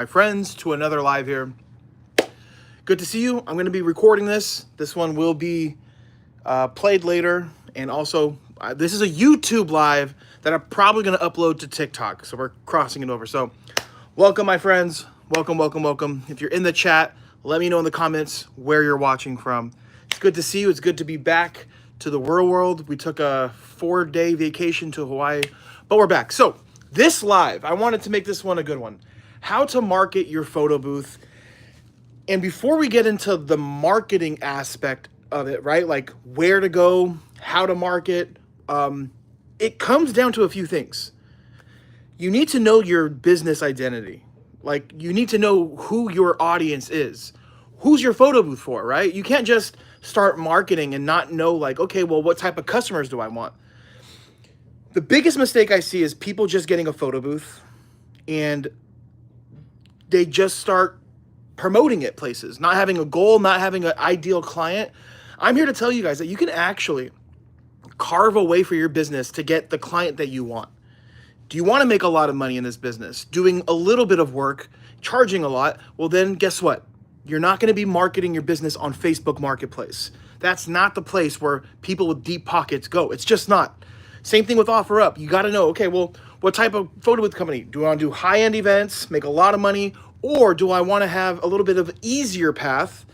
my friends, to another live here. Good to see you. I'm going to be recording this. This one will be played later. And also, this is a YouTube live that I'm probably going to upload to TikTok. So we're crossing it over. So welcome, my friends. Welcome, welcome, welcome. If you're in the chat, let me know in the comments where you're watching from. It's good to see you. It's good to be back to the real world. We took a 4-day vacation to Hawaii, but we're back. So this live, I wanted to make this one a good one. How to market your photo booth. And before we get into the marketing aspect of it, right? Like where to go, how to market, it comes down to a few things. You need to know your business identity. Like you need to know who your audience is. Who's your photo booth for, right? You can't just start marketing and not know like, okay, well, what type of customers do I want? The biggest mistake I see is people just getting a photo booth and they just start promoting it places, not having a goal, not having an ideal client. I'm here to tell you guys that you can actually carve a way for your business to get the client that you want. Do you want to make a lot of money in this business? Doing a little bit of work, charging a lot? Well, then guess what? You're not going to be marketing your business on Facebook Marketplace. That's not the place where people with deep pockets go. It's just not. Same thing with OfferUp. You got to know, okay, well, what type of photo booth company? Do I want to do high-end events, make a lot of money, or do I want to have a little bit of easier path,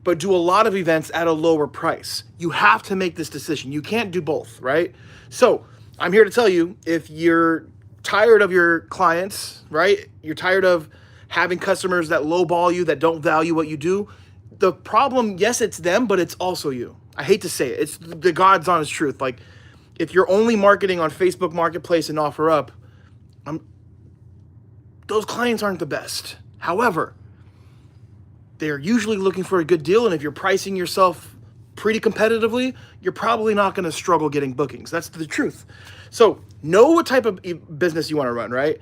but do a lot of events at a lower price? You have to make this decision. You can't do both, right? So I'm here to tell you, if you're tired of your clients, right? You're tired of having customers that lowball you, that don't value what you do. The problem, yes, it's them, but it's also you. I hate to say it. It's the God's honest truth. Like, if you're only marketing on Facebook Marketplace and OfferUp, those clients aren't the best. However, they're usually looking for a good deal, and if you're pricing yourself pretty competitively, you're probably not going to struggle getting bookings. That's the truth. So know what type of business you want to run, right?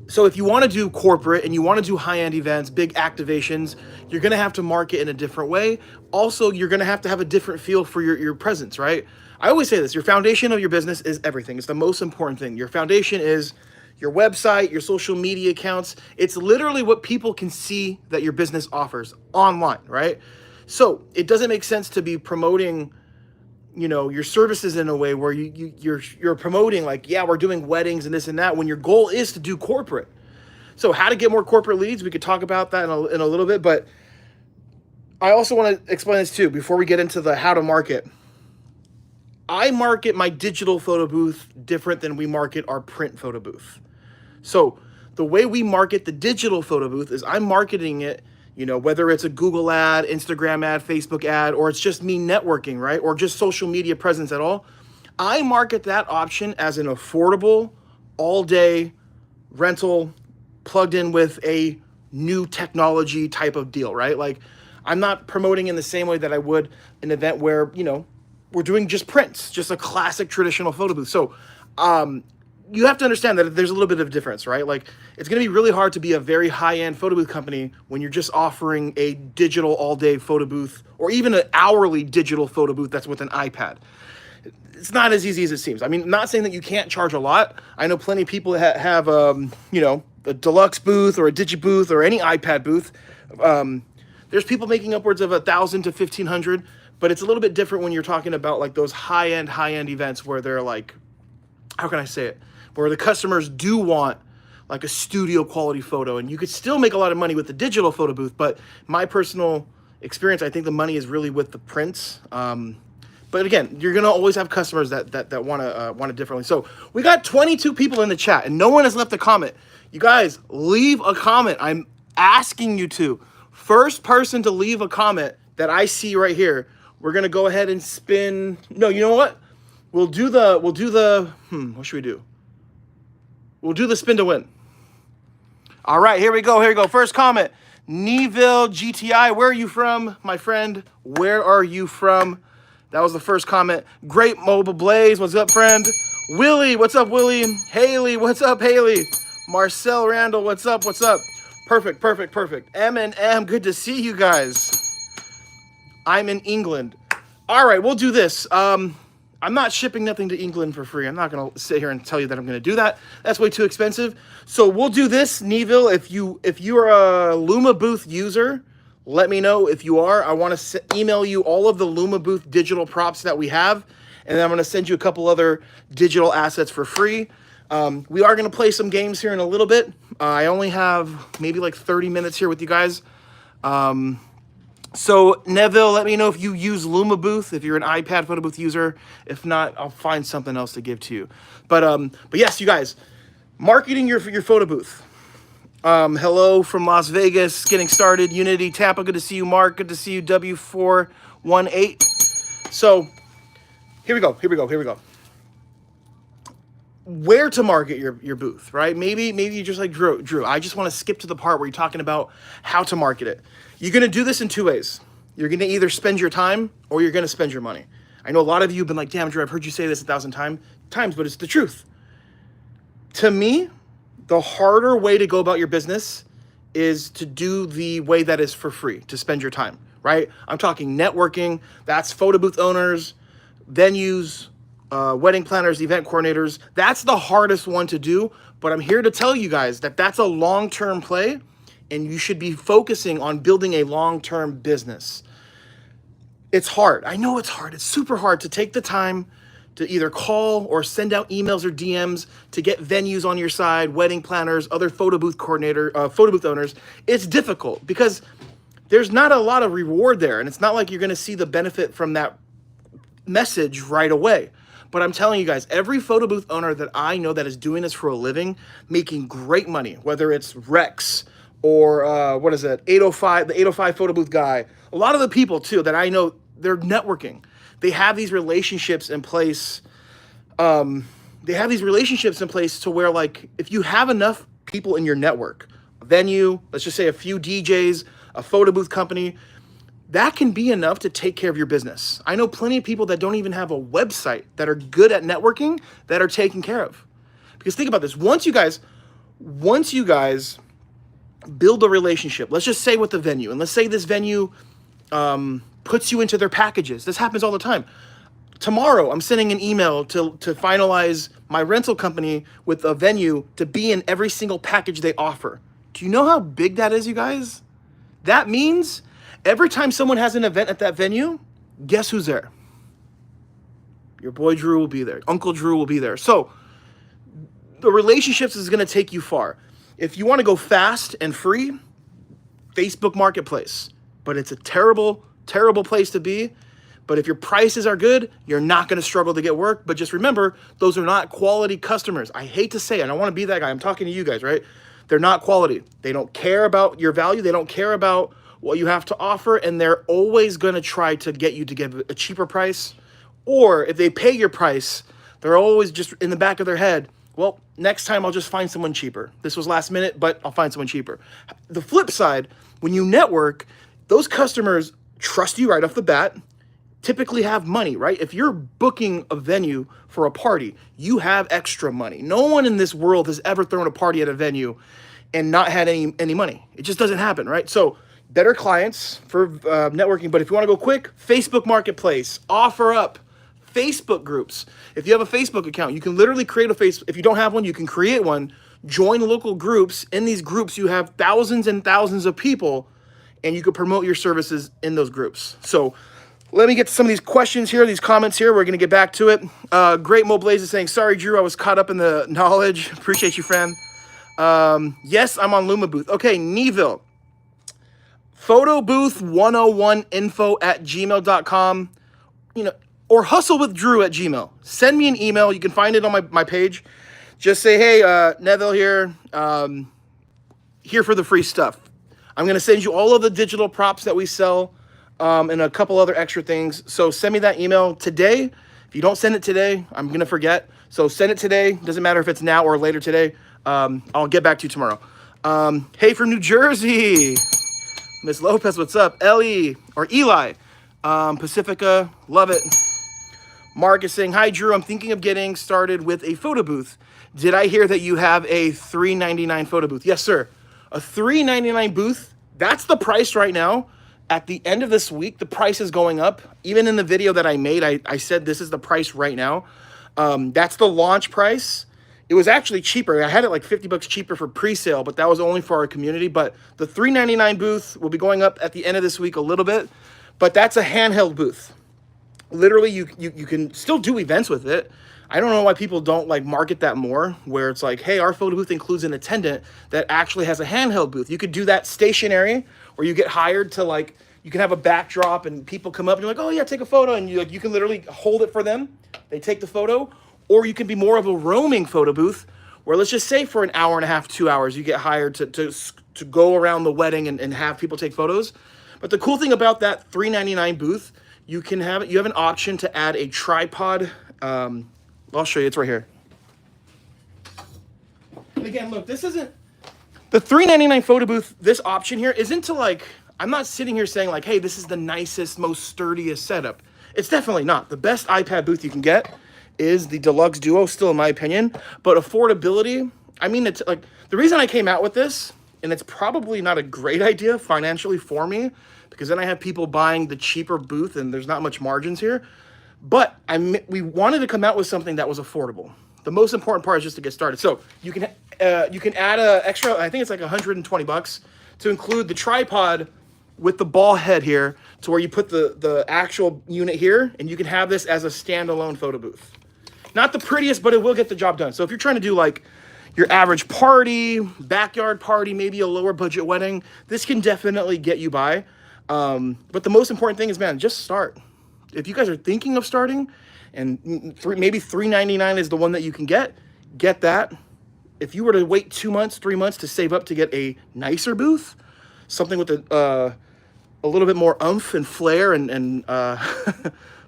So if you want to do corporate and you want to do high-end events, big activations, you're going to have to market in a different way. Also, you're going to have a different feel for your presence, right? I always say this, your foundation of your business is everything. It's the most important thing. Your foundation is your website, your social media accounts. It's literally what people can see that your business offers online, right? So it doesn't make sense to be promoting, your services in a way where you're promoting like, yeah, we're doing weddings and this and that, when your goal is to do corporate. So how to get more corporate leads, we could talk about that in a little bit, but I also want to explain this too before we get into the how to market. I market my digital photo booth different than we market our print photo booth. So the way we market the digital photo booth is I'm marketing it, whether it's a Google ad, Instagram ad, Facebook ad, or it's just me networking, right? Or just social media presence at all. I market that option as an affordable, all-day rental plugged in with a new technology type of deal, right? Like I'm not promoting in the same way that I would an event where, we're doing just prints, just a classic traditional photo booth. So you have to understand that there's a little bit of difference, right? Like it's going to be really hard to be a very high-end photo booth company when you're just offering a digital all-day photo booth or even an hourly digital photo booth that's with an iPad. It's not as easy as it seems. I mean, not saying that you can't charge a lot. I know plenty of people that have, a deluxe booth or a digi booth or any iPad booth. There's people making upwards of $1,000 to $1,500. But it's a little bit different when you're talking about like those high-end events where they're like, how can I say it? Where the customers do want like a studio quality photo, and you could still make a lot of money with the digital photo booth. But my personal experience, I think the money is really with the prints. But again, you're gonna always have customers that want it differently. So we got 22 people in the chat, and no one has left a comment. You guys, leave a comment. I'm asking you to. First person to leave a comment that I see right here, we're gonna go ahead and spin. No, you know what? We'll do the what should we do? We'll do the spin to win. All right, here we go. First comment, Neville GTI. Where are you from, my friend? Where are you from? That was the first comment. Great Mobile Blaze, what's up, friend? Willie, what's up, Willie? Haley, what's up, Haley? Marcel Randall, what's up? Perfect. M&M, good to see you guys. I'm in England. All right, we'll do this. I'm not shipping nothing to England for free. I'm not going to sit here and tell you that I'm going to do that. That's way too expensive. So we'll do this, Neville. If you are a Luma Booth user, let me know. If you are, I want to email you all of the Luma Booth digital props that we have, and then I'm going to send you a couple other digital assets for free. We are going to play some games here in a little bit. I only have maybe like 30 minutes here with you guys. So Neville, let me know if you use Luma Booth, if you're an iPad photo booth user. If not, I'll find something else to give to you. But yes, you guys, marketing your photo booth. Hello from Las Vegas, getting started. Unity Tampa, good to see you. Mark, good to see you. W418. So here we go. Where to market your booth, right? Maybe you just like Drew. I just want to skip to the part where you're talking about how to market it. You're going to do this in two ways. You're going to either spend your time or you're going to spend your money. I know a lot of you have been like, damn, Drew, I've heard you say this 1,000 times, but it's the truth. To me, the harder way to go about your business is to do the way that is for free, to spend your time, right? I'm talking networking. That's photo booth owners, venues, wedding planners, event coordinators. That's the hardest one to do, but I'm here to tell you guys that that's a long-term play, and you should be focusing on building a long-term business. It's hard. I know it's hard. It's super hard to take the time to either call or send out emails or DMs to get venues on your side, wedding planners, other photo booth owners. It's difficult because there's not a lot of reward there, and it's not like you're going to see the benefit from that message right away. But I'm telling you guys, every photo booth owner that I know that is doing this for a living, making great money, whether it's Rex or 805, the 805 photo booth guy, a lot of the people too that I know, they're networking. They have these relationships in place. To where, like, if you have enough people in your network, a venue, let's just say a few DJs, a photo booth company, that can be enough to take care of your business. I know plenty of people that don't even have a website that are good at networking that are taken care of. Because think about this, once you guys build a relationship, let's just say with the venue, and let's say this venue puts you into their packages. This happens all the time. Tomorrow, I'm sending an email to finalize my rental company with a venue to be in every single package they offer. Do you know how big that is, you guys? That means every time someone has an event at that venue, guess who's there? Your boy Drew will be there. Uncle Drew will be there. So the relationships is going to take you far. If you want to go fast and free, Facebook Marketplace. But it's a terrible, terrible place to be. But if your prices are good, you're not going to struggle to get work. But just remember, those are not quality customers. I hate to say it. I don't want to be that guy. I'm talking to you guys, right? They're not quality. They don't care about your value. They don't care about what you have to offer. And they're always going to try to get you to give a cheaper price. Or if they pay your price, they're always just in the back of their head, well, next time I'll just find someone cheaper. This was last minute, but I'll find someone cheaper. The flip side, when you network, those customers trust you right off the bat, typically have money, right? If you're booking a venue for a party, you have extra money. No one in this world has ever thrown a party at a venue and not had any money. It just doesn't happen, right? So better clients for networking. But if you want to go quick, Facebook Marketplace, OfferUp, Facebook groups. If you have a Facebook account, you can literally create a if you don't have one, you can create one, join local groups. In these groups, you have thousands and thousands of people, and you can promote your services in those groups. So let me get to some of these questions here, these comments here. We're going to get back to it. Great Mo Blaze is saying, sorry, Drew, I was caught up in the knowledge. Appreciate you, friend. Yes, I'm on Luma Booth. Okay, Neville. photobooth101info@gmail.com. Or hustlewithdrew@gmail. Send me an email. You can find it on my page. Just say, hey, Neville here, here for the free stuff. I'm going to send you all of the digital props that we sell and a couple other extra things. So send me that email today. If you don't send it today, I'm going to forget. So send it today. Doesn't matter if it's now or later today. I'll get back to you tomorrow. Hey, from New Jersey. Miss Lopez, what's up? Ellie or Eli. Pacifica, love it. Mark is saying, hi, Drew. I'm thinking of getting started with a photo booth. Did I hear that you have a $3.99 photo booth? Yes, sir. A $3.99 booth. That's the price right now. At the end of this week, the price is going up. Even in the video that I made, I said this is the price right now. That's the launch price. It was actually cheaper. I had it like 50 bucks cheaper for pre-sale, but that was only for our community. But the $399 booth will be going up at the end of this week a little bit, but that's a handheld booth. Literally, you can still do events with it. I don't know why people don't like market that more, where it's like, hey, our photo booth includes an attendant that actually has a handheld booth. You could do that stationary, or you get hired to like, you can have a backdrop and people come up and you're like, oh yeah, take a photo. And you can literally hold it for them. They take the photo. Or you can be more of a roaming photo booth where, let's just say for an hour and a half, 2 hours, you get hired to go around the wedding and have people take photos. But the cool thing about that $399 booth, you have an option to add a tripod. I'll show you, it's right here. And again, look, this isn't, the $399 photo booth, this option here isn't to like, I'm not sitting here saying like, hey, this is the nicest, most sturdiest setup. It's definitely not. The best iPad booth you can get is the Deluxe Duo, still in my opinion. But affordability, I mean, it's like, the reason I came out with this, and it's probably not a great idea financially for me, because then I have people buying the cheaper booth and there's not much margins here. But we wanted to come out with something that was affordable. The most important part is just to get started. So you can add a extra, I think it's like 120 bucks to include the tripod with the ball head here, to where you put the actual unit here, and you can have this as a standalone photo booth. Not the prettiest, but it will get the job done. So if you're trying to do like your average party, backyard party, maybe a lower budget wedding, this can definitely get you by. But the most important thing is, man, just start. If you guys are thinking of starting, and maybe $399 is the one that you can get that. If you were to wait 2 months, 3 months to save up to get a nicer booth, something with a little bit more oomph and flair and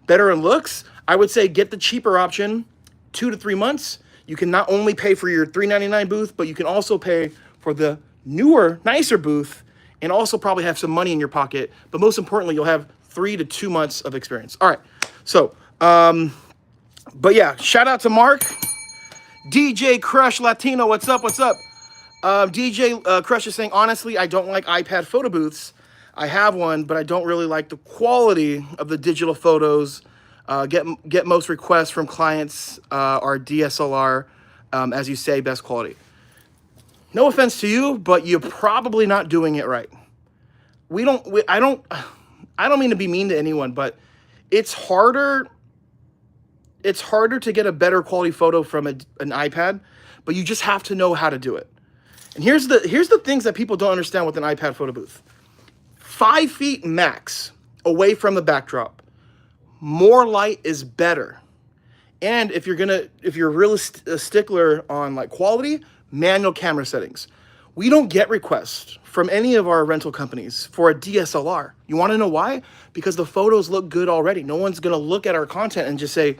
better in looks, I would say get the cheaper option, 2 to 3 months. You can not only pay for your $399 booth, but you can also pay for the newer, nicer booth, and also probably have some money in your pocket. But most importantly, you'll have 3 to 2 months of experience. All right, so, but yeah, shout out to Mark. DJ Crush Latino, what's up, what's up? DJ Crush is saying, honestly, I don't like iPad photo booths. I have one, but I don't really like the quality of the digital photos. Get most requests from clients are DSLR, as you say, best quality. No offense to you, but you're probably not doing it right. I don't mean to be mean to anyone, but it's harder to get a better quality photo from an iPad, but you just have to know how to do it. And here's the things that people don't understand with an iPad photo booth. 5 feet max away from the backdrop. More light is better. And if you're really a stickler on like quality, manual camera settings. We don't get requests from any of our rental companies for a DSLR. You want to know why? Because the photos look good already. No one's going to look at our content and just say,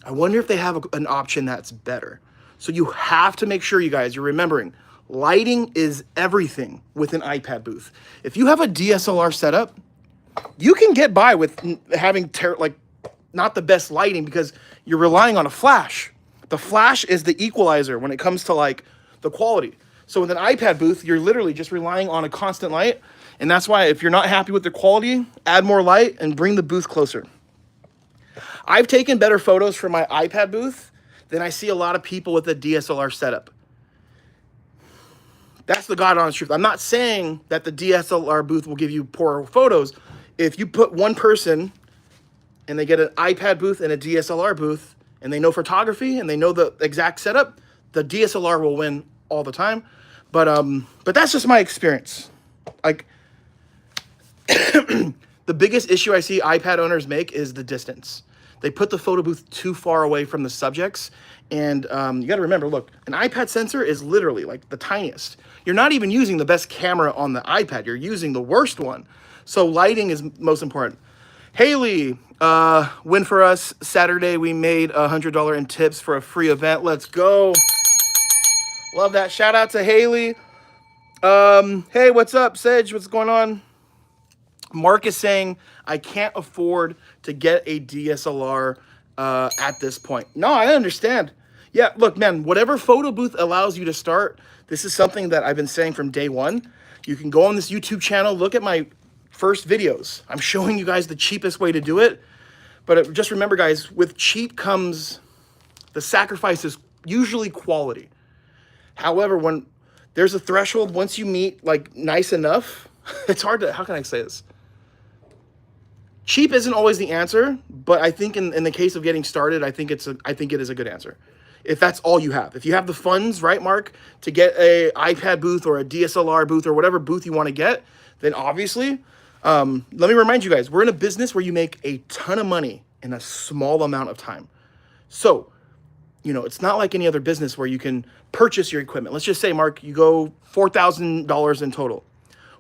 I wonder if they have an option that's better. So you have to make sure, you guys, you're remembering, lighting is everything with an iPad booth. If you have a DSLR setup, you can get by with having not the best lighting because you're relying on a flash. The flash is the equalizer when it comes to like the quality. So with an iPad booth, you're literally just relying on a constant light. And that's why if you're not happy with the quality, add more light and bring the booth closer. I've taken better photos from my iPad booth than I see a lot of people with a DSLR setup. That's the God honest truth. I'm not saying that the DSLR booth will give you poor photos. If you put one person and they get an iPad booth and a DSLR booth and they know photography and they know the exact setup, the DSLR will win all the time. But that's just my experience. Like the biggest issue I see iPad owners make is the distance. They put the photo booth too far away from the subjects. And you got to remember, look, an iPad sensor is literally like the tiniest. You're not even using the best camera on the iPad. You're using the worst one. So lighting is most important. Haley, win for us. Saturday, we made $100 in tips for a free event. Let's go. Love that. Shout out to Haley. Hey, what's up, Sedge? What's going on? Mark is saying, I can't afford to get a DSLR at this point. No, I understand. Yeah, look, man, whatever photo booth allows you to start, this is something that I've been saying from day one. You can go on this YouTube channel, look at my first videos. I'm showing you guys the cheapest way to do it. But just remember, guys, with cheap comes the sacrifice is usually quality. However, when there's a threshold, once you meet like nice enough, it's hard to, how can I say this? Cheap isn't always the answer, but I think in the case of getting started, I think it is a good answer. If that's all you have. If you have the funds, right, Mark, to get a iPad booth or a DSLR booth or whatever booth you want to get, then obviously, let me remind you guys, we're in a business where you make a ton of money in a small amount of time. So, you know, it's not like any other business where you can purchase your equipment. Let's just say, Mark, you go $4,000 in total.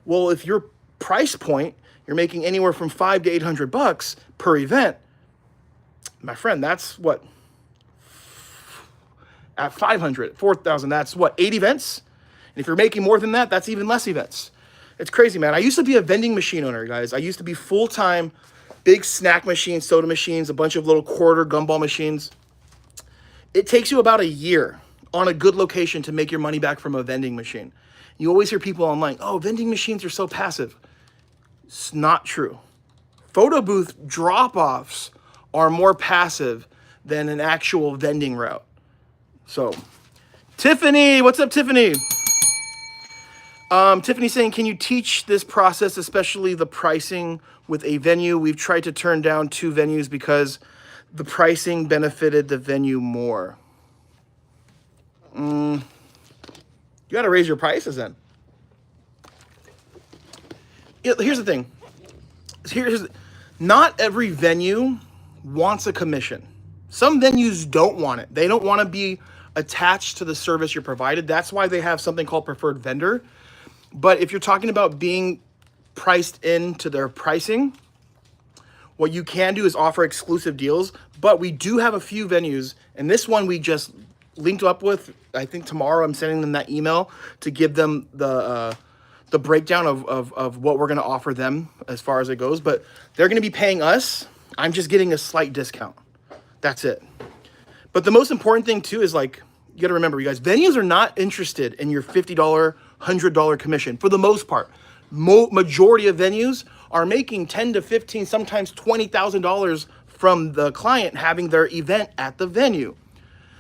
Well, if your price point, you're making anywhere from $500 to $800 per event, my friend, that's what? At 500, 4,000, that's what, 8 events? And if you're making more than that, that's even less events. It's crazy, man. I used to be a vending machine owner, guys. I used to be full-time, big snack machines, soda machines, a bunch of little quarter gumball machines. It takes you about a year on a good location to make your money back from a vending machine. You always hear people online, oh, vending machines are so passive. It's not true. Photo booth drop-offs are more passive than an actual vending route. So, Tiffany, what's up, Tiffany? Tiffany's saying, can you teach this process, especially the pricing with a venue? We've tried to turn down 2 venues because the pricing benefited the venue more. You got to raise your prices then. Here's the thing. Not every venue wants a commission. Some venues don't want it. They don't want to be attached to the service you're provided. That's why they have something called preferred vendor. But if you're talking about being priced into their pricing, what you can do is offer exclusive deals. But we do have a few venues, and this one we just linked up with. I think tomorrow I'm sending them that email to give them the breakdown of what we're going to offer them as far as it goes. But they're going to be paying us. I'm just getting a slight discount. That's it. But the most important thing too is, like, you got to remember, you guys, venues are not interested in your $50, $100 commission for the most part. Majority of venues are making $10 to $15, sometimes $20,000 from the client having their event at the venue.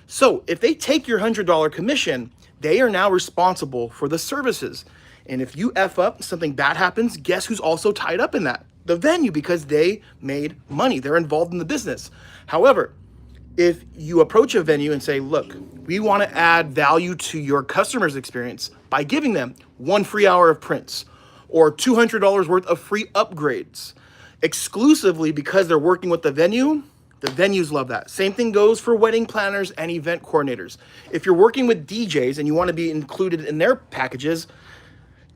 So if they take your $100 commission, they are now responsible for the services. And if you F up, something bad happens, guess who's also tied up in that? The venue, because they made money. They're involved in the business. However, if you approach a venue and say, look, we want to add value to your customer's experience by giving them 1 free hour of prints or $200 worth of free upgrades exclusively because they're working with the venues love that. Same thing goes for wedding planners and event coordinators. If you're working with DJs and you want to be included in their packages,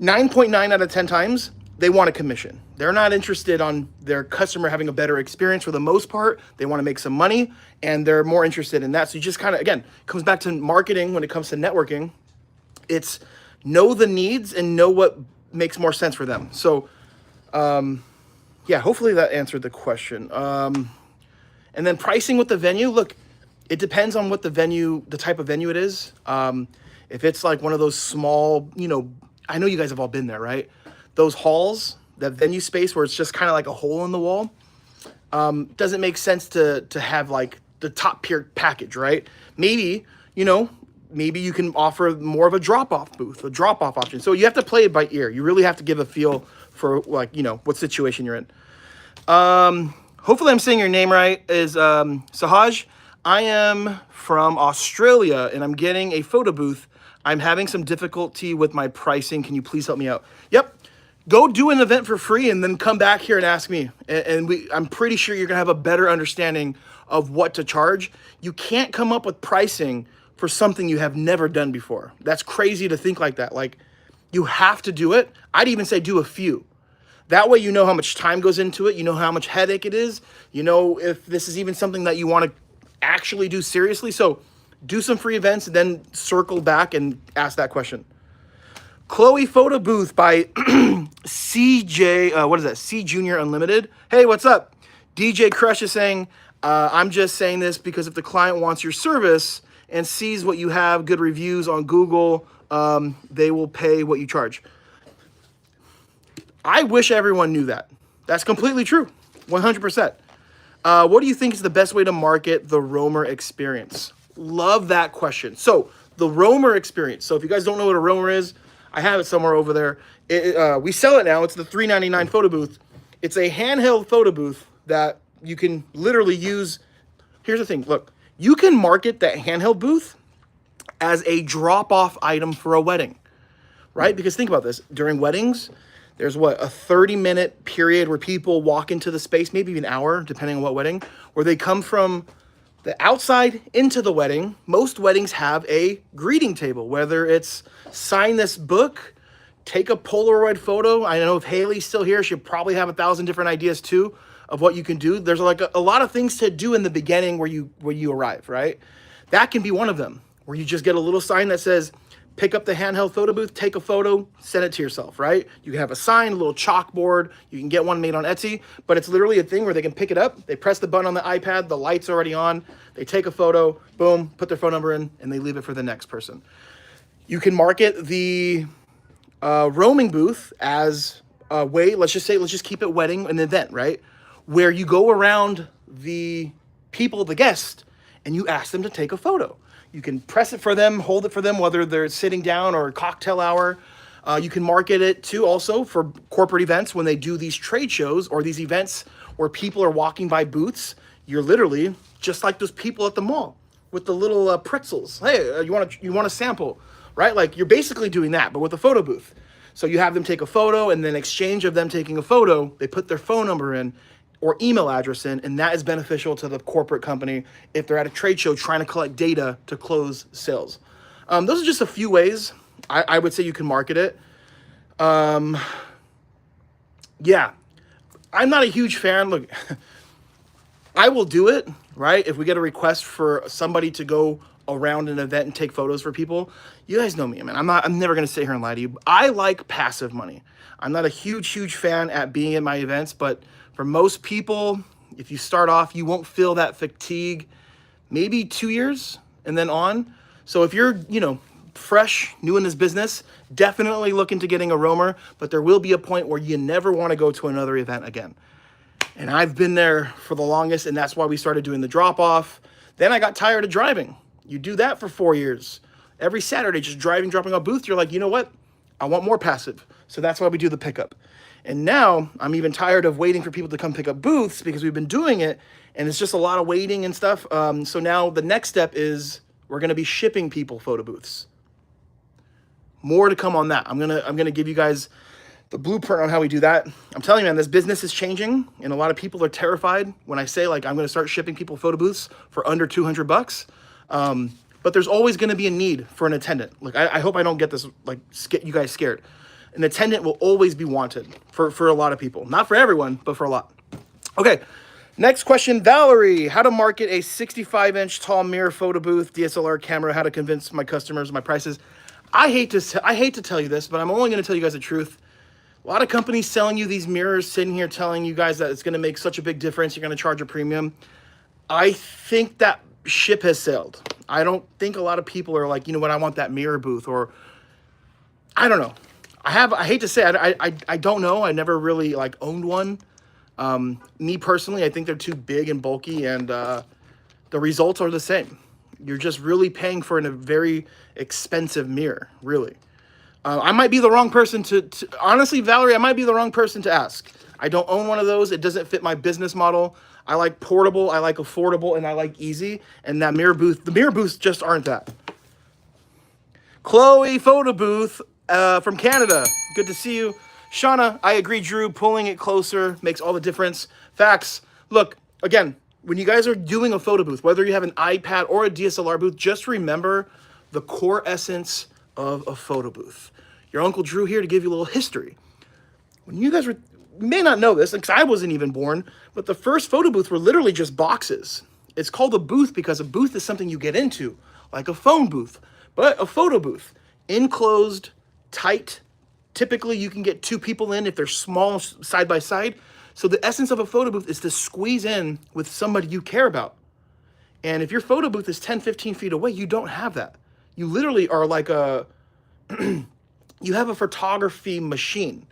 9.9 out of 10 times, they want a commission. They're not interested on their customer having a better experience for the most part. They want to make some money, and they're more interested in that. So you just kind of, again, comes back to marketing when it comes to networking. It's know the needs and know what makes more sense for them. So, yeah, hopefully that answered the question. And then pricing with the venue, look, it depends on what the type of venue it is. If it's like one of those small, I know you guys have all been there, right? Those halls, that venue space where it's just kind of like a hole in the wall, doesn't make sense to have like the top tier package, right? Maybe you can offer more of a drop-off booth, a drop-off option. So you have to play it by ear. You really have to give a feel for what situation you're in. Hopefully I'm saying your name right, is Sahaj. I am from Australia and I'm getting a photo booth. I'm having some difficulty with my pricing. Can you please help me out? Yep. Go do an event for free and then come back here and ask me. And I'm pretty sure you're going to have a better understanding of what to charge. You can't come up with pricing for something you have never done before. That's crazy to think like that. Like, you have to do it. I'd even say do a few. That way you know how much time goes into it. You know how much headache it is. You know if this is even something that you want to actually do seriously. So do some free events and then circle back and ask that question. Chloe Photo Booth by CJ, what is that? C Junior Unlimited. Hey, what's up? DJ Crush is saying, I'm just saying this because if the client wants your service and sees what you have, good reviews on Google, they will pay what you charge. I wish everyone knew that. That's completely true, 100%. What do you think is the best way to market the Roamer experience? Love that question. So the Roamer experience. So if you guys don't know what a Roamer is, I have it somewhere over there. We sell it now. It's the $3.99 photo booth. It's a handheld photo booth that you can literally use. Here's the thing. Look, you can market that handheld booth as a drop-off item for a wedding, right? Because think about this. During weddings, there's what, a 30-minute period where people walk into the space, maybe an hour, depending on what wedding, where they come from the outside into the wedding. Most weddings have a greeting table, whether it's sign this book, take a Polaroid photo. I know if Haley's still here, she'll probably have 1,000 different ideas too of what you can do. There's like a lot of things to do in the beginning where you arrive, right? That can be one of them, where you just get a little sign that says, pick up the handheld photo booth, take a photo, send it to yourself, right? You can have a sign, a little chalkboard. You can get one made on Etsy, but it's literally a thing where they can pick it up. They press the button on the iPad, the light's already on. They take a photo, boom, put their phone number in, and they leave it for the next person. You can market the roaming booth as a way, let's just keep it wedding, an event, right? Where you go around the people, the guests, and you ask them to take a photo. You can press it for them, hold it for them, whether they're sitting down or a cocktail hour. You can market it too also for corporate events when they do these trade shows or these events where people are walking by booths. You're literally just like those people at the mall with the little pretzels. Hey, you want a sample, right? Like you're basically doing that, but with a photo booth. So you have them take a photo, and then exchange of them taking a photo, they put their phone number in or email address in, and that is beneficial to the corporate company if they're at a trade show trying to collect data to close sales. Those are just a few ways I would say you can market it. Yeah, I'm not a huge fan. Look, I will do it, right? If we get a request for somebody to go around an event and take photos for people, you guys know me, man. I'm never gonna sit here and lie to you. I like passive money. I'm not a huge fan at being at my events, but for most people, if you start off, you won't feel that fatigue, maybe 2 years and then on. So if you're, fresh, new in this business, definitely look into getting a roamer, but there will be a point where you never want to go to another event again. And I've been there for the longest, and that's why we started doing the drop-off. Then I got tired of driving. You do that for 4 years. Every Saturday, just driving, dropping off booth, you're like, you know what? I want more passive. So that's why we do the pickup. And now I'm even tired of waiting for people to come pick up booths because we've been doing it, and it's just a lot of waiting and stuff. So now the next step is we're going to be shipping people photo booths. More to come on that. I'm gonna give you guys the blueprint on how we do that. I'm telling you, man, this business is changing, and a lot of people are terrified when I say, like, I'm gonna start shipping people photo booths for under $200. But there's always gonna be a need for an attendant. Like, I hope I don't get this, like, you guys scared. An attendant will always be wanted for a lot of people. Not for everyone, but for a lot. Okay, next question, Valerie. How to market a 65-inch tall mirror photo booth, DSLR camera, how to convince my customers my prices. I hate to tell you this, but I'm only gonna tell you guys the truth. A lot of companies selling you these mirrors, sitting here telling you guys that it's gonna make such a big difference, you're gonna charge a premium. I think that ship has sailed. I don't think a lot of people are like, you know what, I want that mirror booth, or I don't know. I hate to say it, I don't know. I never really like owned one. Me personally, I think they're too big and bulky, and the results are the same. You're just really paying for a very expensive mirror, really. I might be the wrong person to honestly, Valerie, I might be the wrong person to ask. I don't own one of those. It doesn't fit my business model. I like portable, I like affordable, and I like easy. And that mirror booth, the mirror booths just aren't that. Chloe Photo Booth from Canada. Good to see you. Shauna, I agree, Drew. Pulling it closer makes all the difference. Facts. Look, again, when you guys are doing a photo booth, whether you have an iPad or a DSLR booth, just remember the core essence of a photo booth. Your Uncle Drew here to give you a little history. When you guys you may not know this, because I wasn't even born, but the first photo booth were literally just boxes. It's called a booth because a booth is something you get into, like a phone booth, but a photo booth, enclosed, tight. Typically, you can get 2 people in if they're small side by side. So the essence of a photo booth is to squeeze in with somebody you care about. And if your photo booth is 10, 15 feet away, you don't have that. You literally are like you have a photography machine.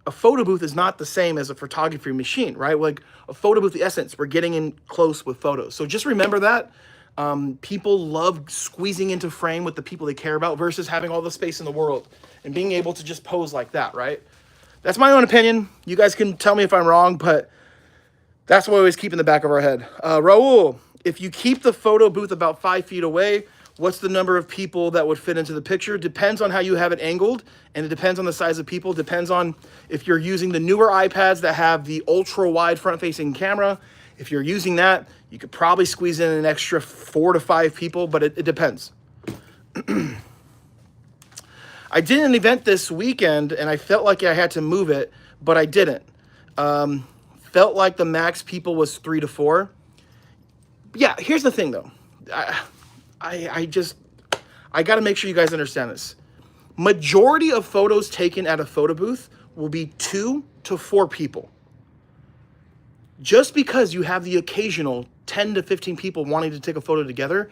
a photo booth is not the same as a photography machine, right? Like a photo booth, the essence, we're getting in close with photos. So just remember that. People love squeezing into frame with the people they care about versus having all the space in the world and being able to just pose like that, right? That's my own opinion. You guys can tell me if I'm wrong, but that's what we always keep in the back of our head. Raul, if you keep the photo booth about 5 feet away, what's the number of people that would fit into the picture? Depends on how you have it angled, and it depends on the size of people. Depends on if you're using the newer iPads that have the ultra-wide front-facing camera. If you're using that, you could probably squeeze in an extra 4 to 5 people, but it depends. I did an event this weekend, and I felt like I had to move it, but I didn't. Felt like the max people was 3 to 4. Yeah, here's the thing, though. I got to make sure you guys understand this. Majority of photos taken at a photo booth will be 2 to 4 people. Just because you have the occasional 10 to 15 people wanting to take a photo together,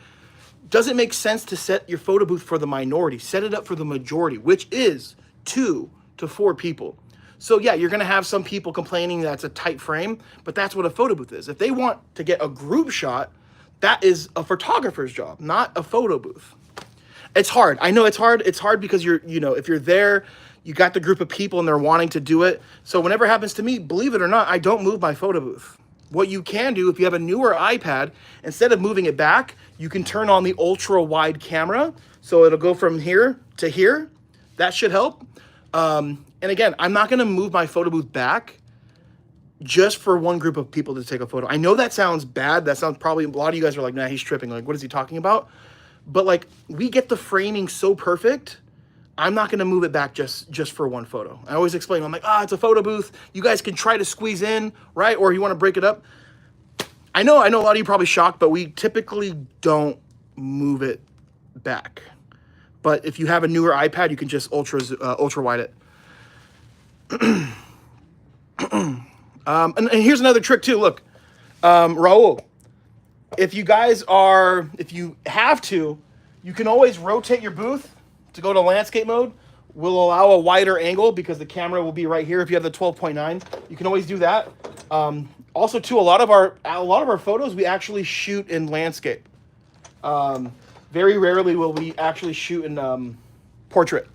doesn't make sense to set your photo booth for the minority. Set it up for the majority, which is 2 to 4 people. So yeah, you're going to have some people complaining that's a tight frame, but that's what a photo booth is. If they want to get a group shot, that is a photographer's job, not a photo booth. It's hard. I know it's hard. It's hard because if you're there, you got the group of people and they're wanting to do it. So whenever it happens to me, believe it or not, I don't move my photo booth. What you can do, if you have a newer iPad, instead of moving it back, you can turn on the ultra wide camera. So it'll go from here to here. That should help. And again, I'm not going to move my photo booth back just for one group of people to take a photo. I know that sounds bad. That sounds probably, a lot of you guys are like, nah, he's tripping. Like, what is he talking about? But like, we get the framing so perfect, I'm not going to move it back just for one photo. I always explain, I'm like, it's a photo booth. You guys can try to squeeze in, right? Or you want to break it up. I know a lot of you probably shocked, but we typically don't move it back. But if you have a newer iPad, you can just ultra wide it. And here's another trick too. Look, Raul, if you have to, you can always rotate your booth to go to landscape mode. Will allow a wider angle because the camera will be right here. If you have the 12.9, you can always do that. Also too, a lot of our photos, we actually shoot in landscape. Very rarely will we actually shoot in portrait.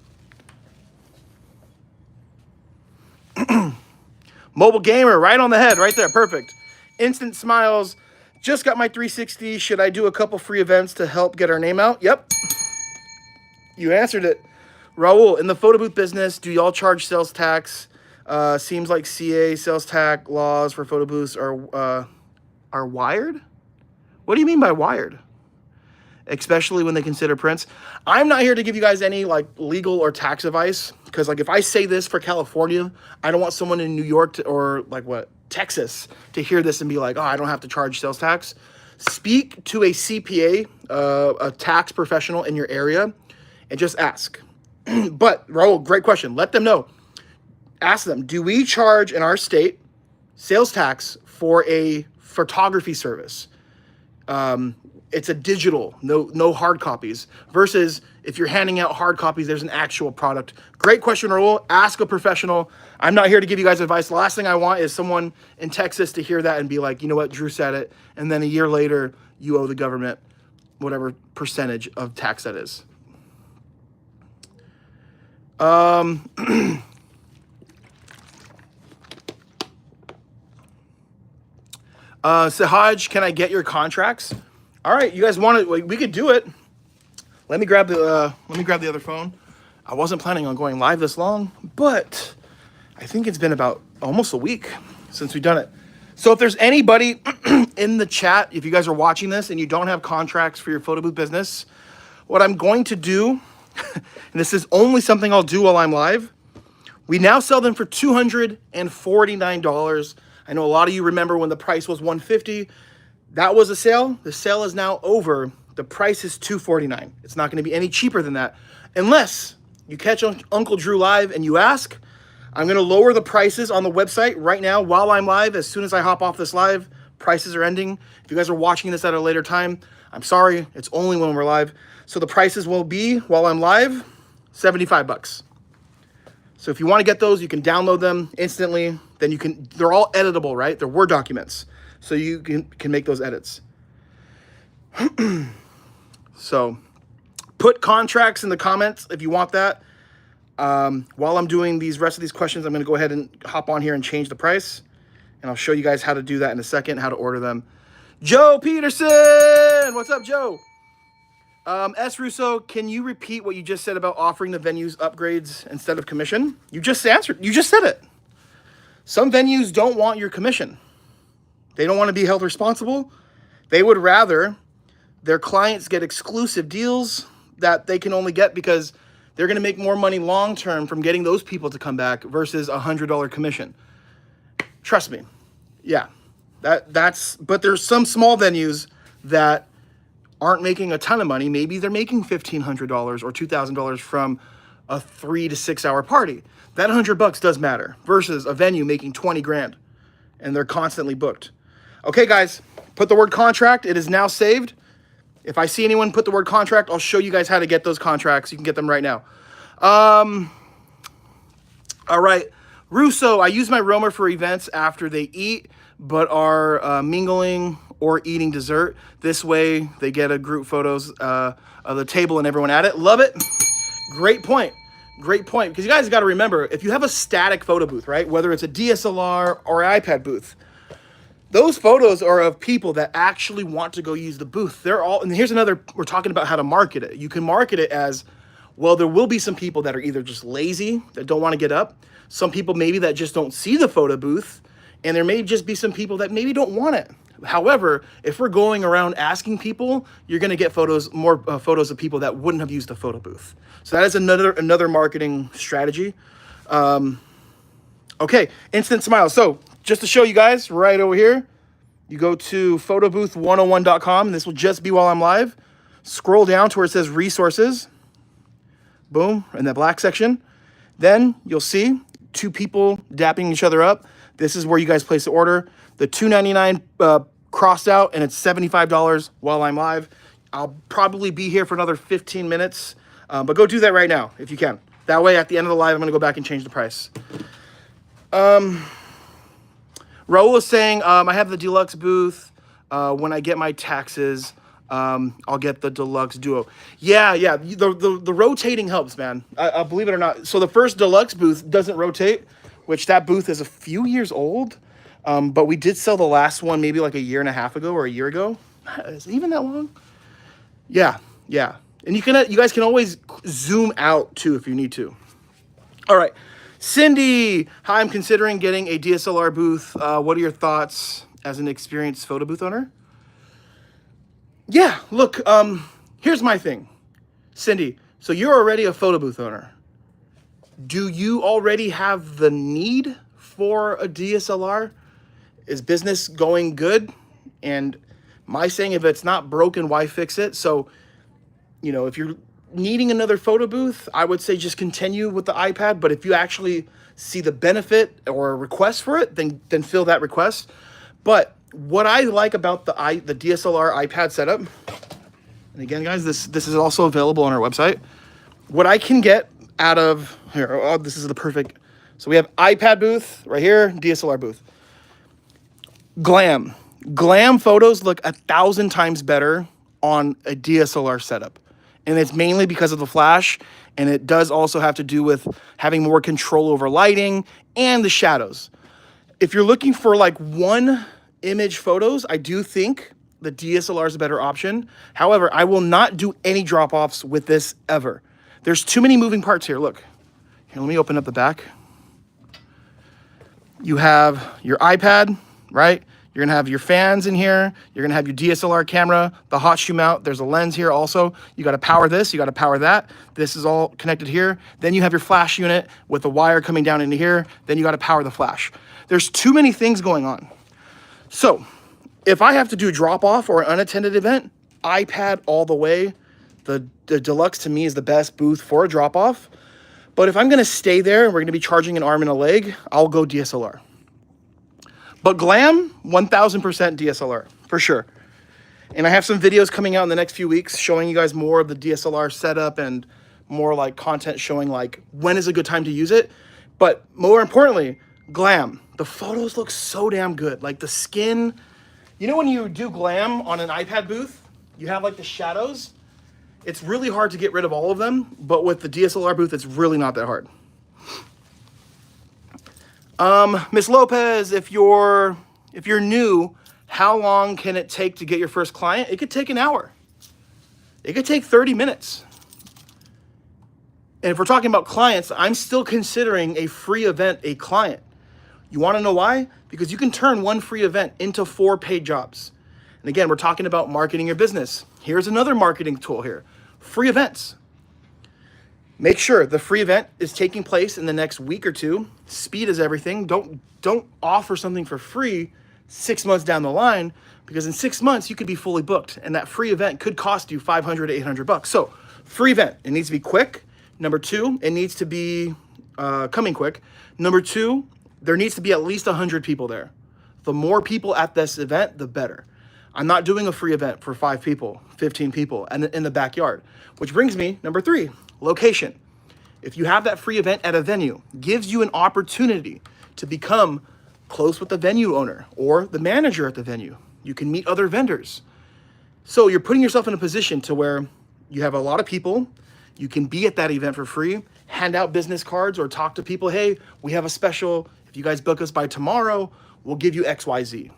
Mobile gamer, right on the head, right there, perfect. Instant smiles. Just got my 360. Should I do a couple free events to help get our name out? Yep. You answered it. Raul, in the photo booth business, do y'all charge sales tax? Seems like CA sales tax laws for photo booths are wired. What do you mean by wired? Especially when they consider prints. I'm not here to give you guys any like legal or tax advice, because like if I say this for California, I don't want someone in New York or Texas to hear this and be like, I don't have to charge sales tax. Speak to a CPA, a tax professional in your area, and just ask. But Raul, great question. Let them know. Ask them, do we charge in our state sales tax for a photography service? It's a digital, no hard copies, versus if you're handing out hard copies, there's an actual product. Great question, Raul. Ask a professional. I'm not here to give you guys advice. The last thing I want is someone in Texas to hear that and be like, you know what, Drew said it. And then a year later, you owe the government whatever percentage of tax that is. Sahaj, can I get your contracts? All right, you guys want it? We could do it. Let me grab the other phone. I wasn't planning on going live this long, but I think it's been about almost a week since we've done it. So if there's anybody in the chat, if you guys are watching this and you don't have contracts for your photo booth business, what I'm going to do, and this is only something I'll do while I'm live, we now sell them for $249. I know a lot of you remember when the price was $150. That was a sale. The sale is now over. The price is $249. It's not going to be any cheaper than that. Unless you catch Uncle Drew live and you ask, I'm going to lower the prices on the website right now while I'm live. As soon as I hop off this live, prices are ending. If you guys are watching this at a later time, I'm sorry. It's only when we're live. So the prices will be, while I'm live, $75. So if you want to get those, you can download them instantly. Then you can, they're all editable, right? They're Word documents. So you can make those edits. So put contracts in the comments if you want that. While I'm doing these rest of these questions, I'm going to go ahead and hop on here and change the price. And I'll show you guys how to do that in a second, how to order them. Joe Peterson! What's up, Joe? S. Russo, can you repeat what you just said about offering the venues upgrades instead of commission? You just answered. You just said it. Some venues don't want your commission. They don't want to be held responsible. They would rather their clients get exclusive deals that they can only get because they're going to make more money long-term from getting those people to come back versus a $100 commission. Trust me. Yeah, but there's some small venues that aren't making a ton of money. Maybe they're making $1,500 or $2,000 from a 3 to 6 hour party. That $100 does matter versus a venue making 20 grand and they're constantly booked. Okay, guys, put the word contract. It is now saved. If I see anyone put the word contract, I'll show you guys how to get those contracts. You can get them right now. All right. Russo, I use my roamer for events after they eat, but are mingling or eating dessert. This way they get a group photos of the table and everyone at it. Love it. Great point. Great point. Because you guys got to remember, if you have a static photo booth, right, whether it's a DSLR or iPad booth, those photos are of people that actually want to go use the booth. They're all, and here's another, we're talking about how to market it. You can market it as, well, there will be some people that are either just lazy, that don't want to get up. Some people maybe that just don't see the photo booth. And there may just be some people that maybe don't want it. However, if we're going around asking people, you're going to get more photos of people that wouldn't have used the photo booth. So that is another marketing strategy. Okay, Instant Smile. So just to show you guys right over here, you go to photobooth101.com. This will just be while I'm live. Scroll down to where it says resources. Boom, in that black section. Then you'll see two people dapping each other up. This is where you guys place the order. The $2.99 crossed out, and it's $75 while I'm live. I'll probably be here for another 15 minutes, but go do that right now if you can. That way, at the end of the live, I'm going to go back and change the price. Raul is saying, I have the deluxe booth. When I get my taxes, I'll get the deluxe duo. Yeah. The rotating helps, man. I believe it or not. So the first deluxe booth doesn't rotate, which that booth is a few years old. But we did sell the last one maybe like a year and a half ago or a year ago. Is it even that long? Yeah. And you guys can always zoom out too if you need to. All right. Cindy, hi, I'm considering getting a DSLR booth. What are your thoughts as an experienced photo booth owner? Yeah, look, here's my thing. Cindy, so you're already a photo booth owner. Do you already have the need for a DSLR? Is business going good? And my saying, if it's not broken, why fix it? So, if you're needing another photo booth, I would say just continue with the iPad. But if you actually see the benefit or a request for it, then fill that request. But what I like about the DSLR iPad setup, and again, guys, this is also available on our website. What I can get out of here, this is the perfect. So we have iPad booth right here, DSLR booth. Glam photos look 1,000 times better on a DSLR setup. And it's mainly because of the flash, and it does also have to do with having more control over lighting and the shadows. If you're looking for like one image photos, I do think the DSLR is a better option. However, I will not do any drop-offs with this ever. There's too many moving parts here. Look, here, let me open up the back. You have your iPad, right? You're gonna have your fans in here. You're gonna have your DSLR camera, the hot shoe mount. There's a lens here also. You gotta power this, you gotta power that. This is all connected here. Then you have your flash unit with the wire coming down into here. Then you gotta power the flash. There's too many things going on. So if I have to do drop off or an unattended event, iPad all the way. The Deluxe to me is the best booth for a drop off. But if I'm gonna stay there and we're gonna be charging an arm and a leg, I'll go DSLR. But Glam, 1,000% DSLR, for sure. And I have some videos coming out in the next few weeks showing you guys more of the DSLR setup and more like content showing like when is a good time to use it. But more importantly, glam. The photos look so damn good. Like the skin, you know when you do glam on an iPad booth, you have like the shadows. It's really hard to get rid of all of them, but with the DSLR booth, it's really not that hard. Miss Lopez, if you're new, how long can it take to get your first client? It could take an hour. It could take 30 minutes. And if we're talking about clients, I'm still considering a free event a client. You want to know why? Because you can turn one free event into 4 paid jobs. And again, we're talking about marketing your business. Here's another marketing tool here. Free events. Make sure the free event is taking place in the next week or two. Speed is everything. Don't offer something for free 6 months down the line, because in 6 months you could be fully booked and that free event could cost you $500 to $800. So free event, it needs to be quick. Number 2, it needs to be coming quick. Number 2, there needs to be at least 100 people there. The more people at this event, the better. I'm not doing a free event for 5 people, 15 people and in the backyard, which brings me number 3, location. If you have that free event at a venue, gives you an opportunity to become close with the venue owner or the manager at the venue. You can meet other vendors. So you're putting yourself in a position to where you have a lot of people. You can be at that event for free, hand out business cards or talk to people. Hey, we have a special. If you guys book us by tomorrow, we'll give you XYZ.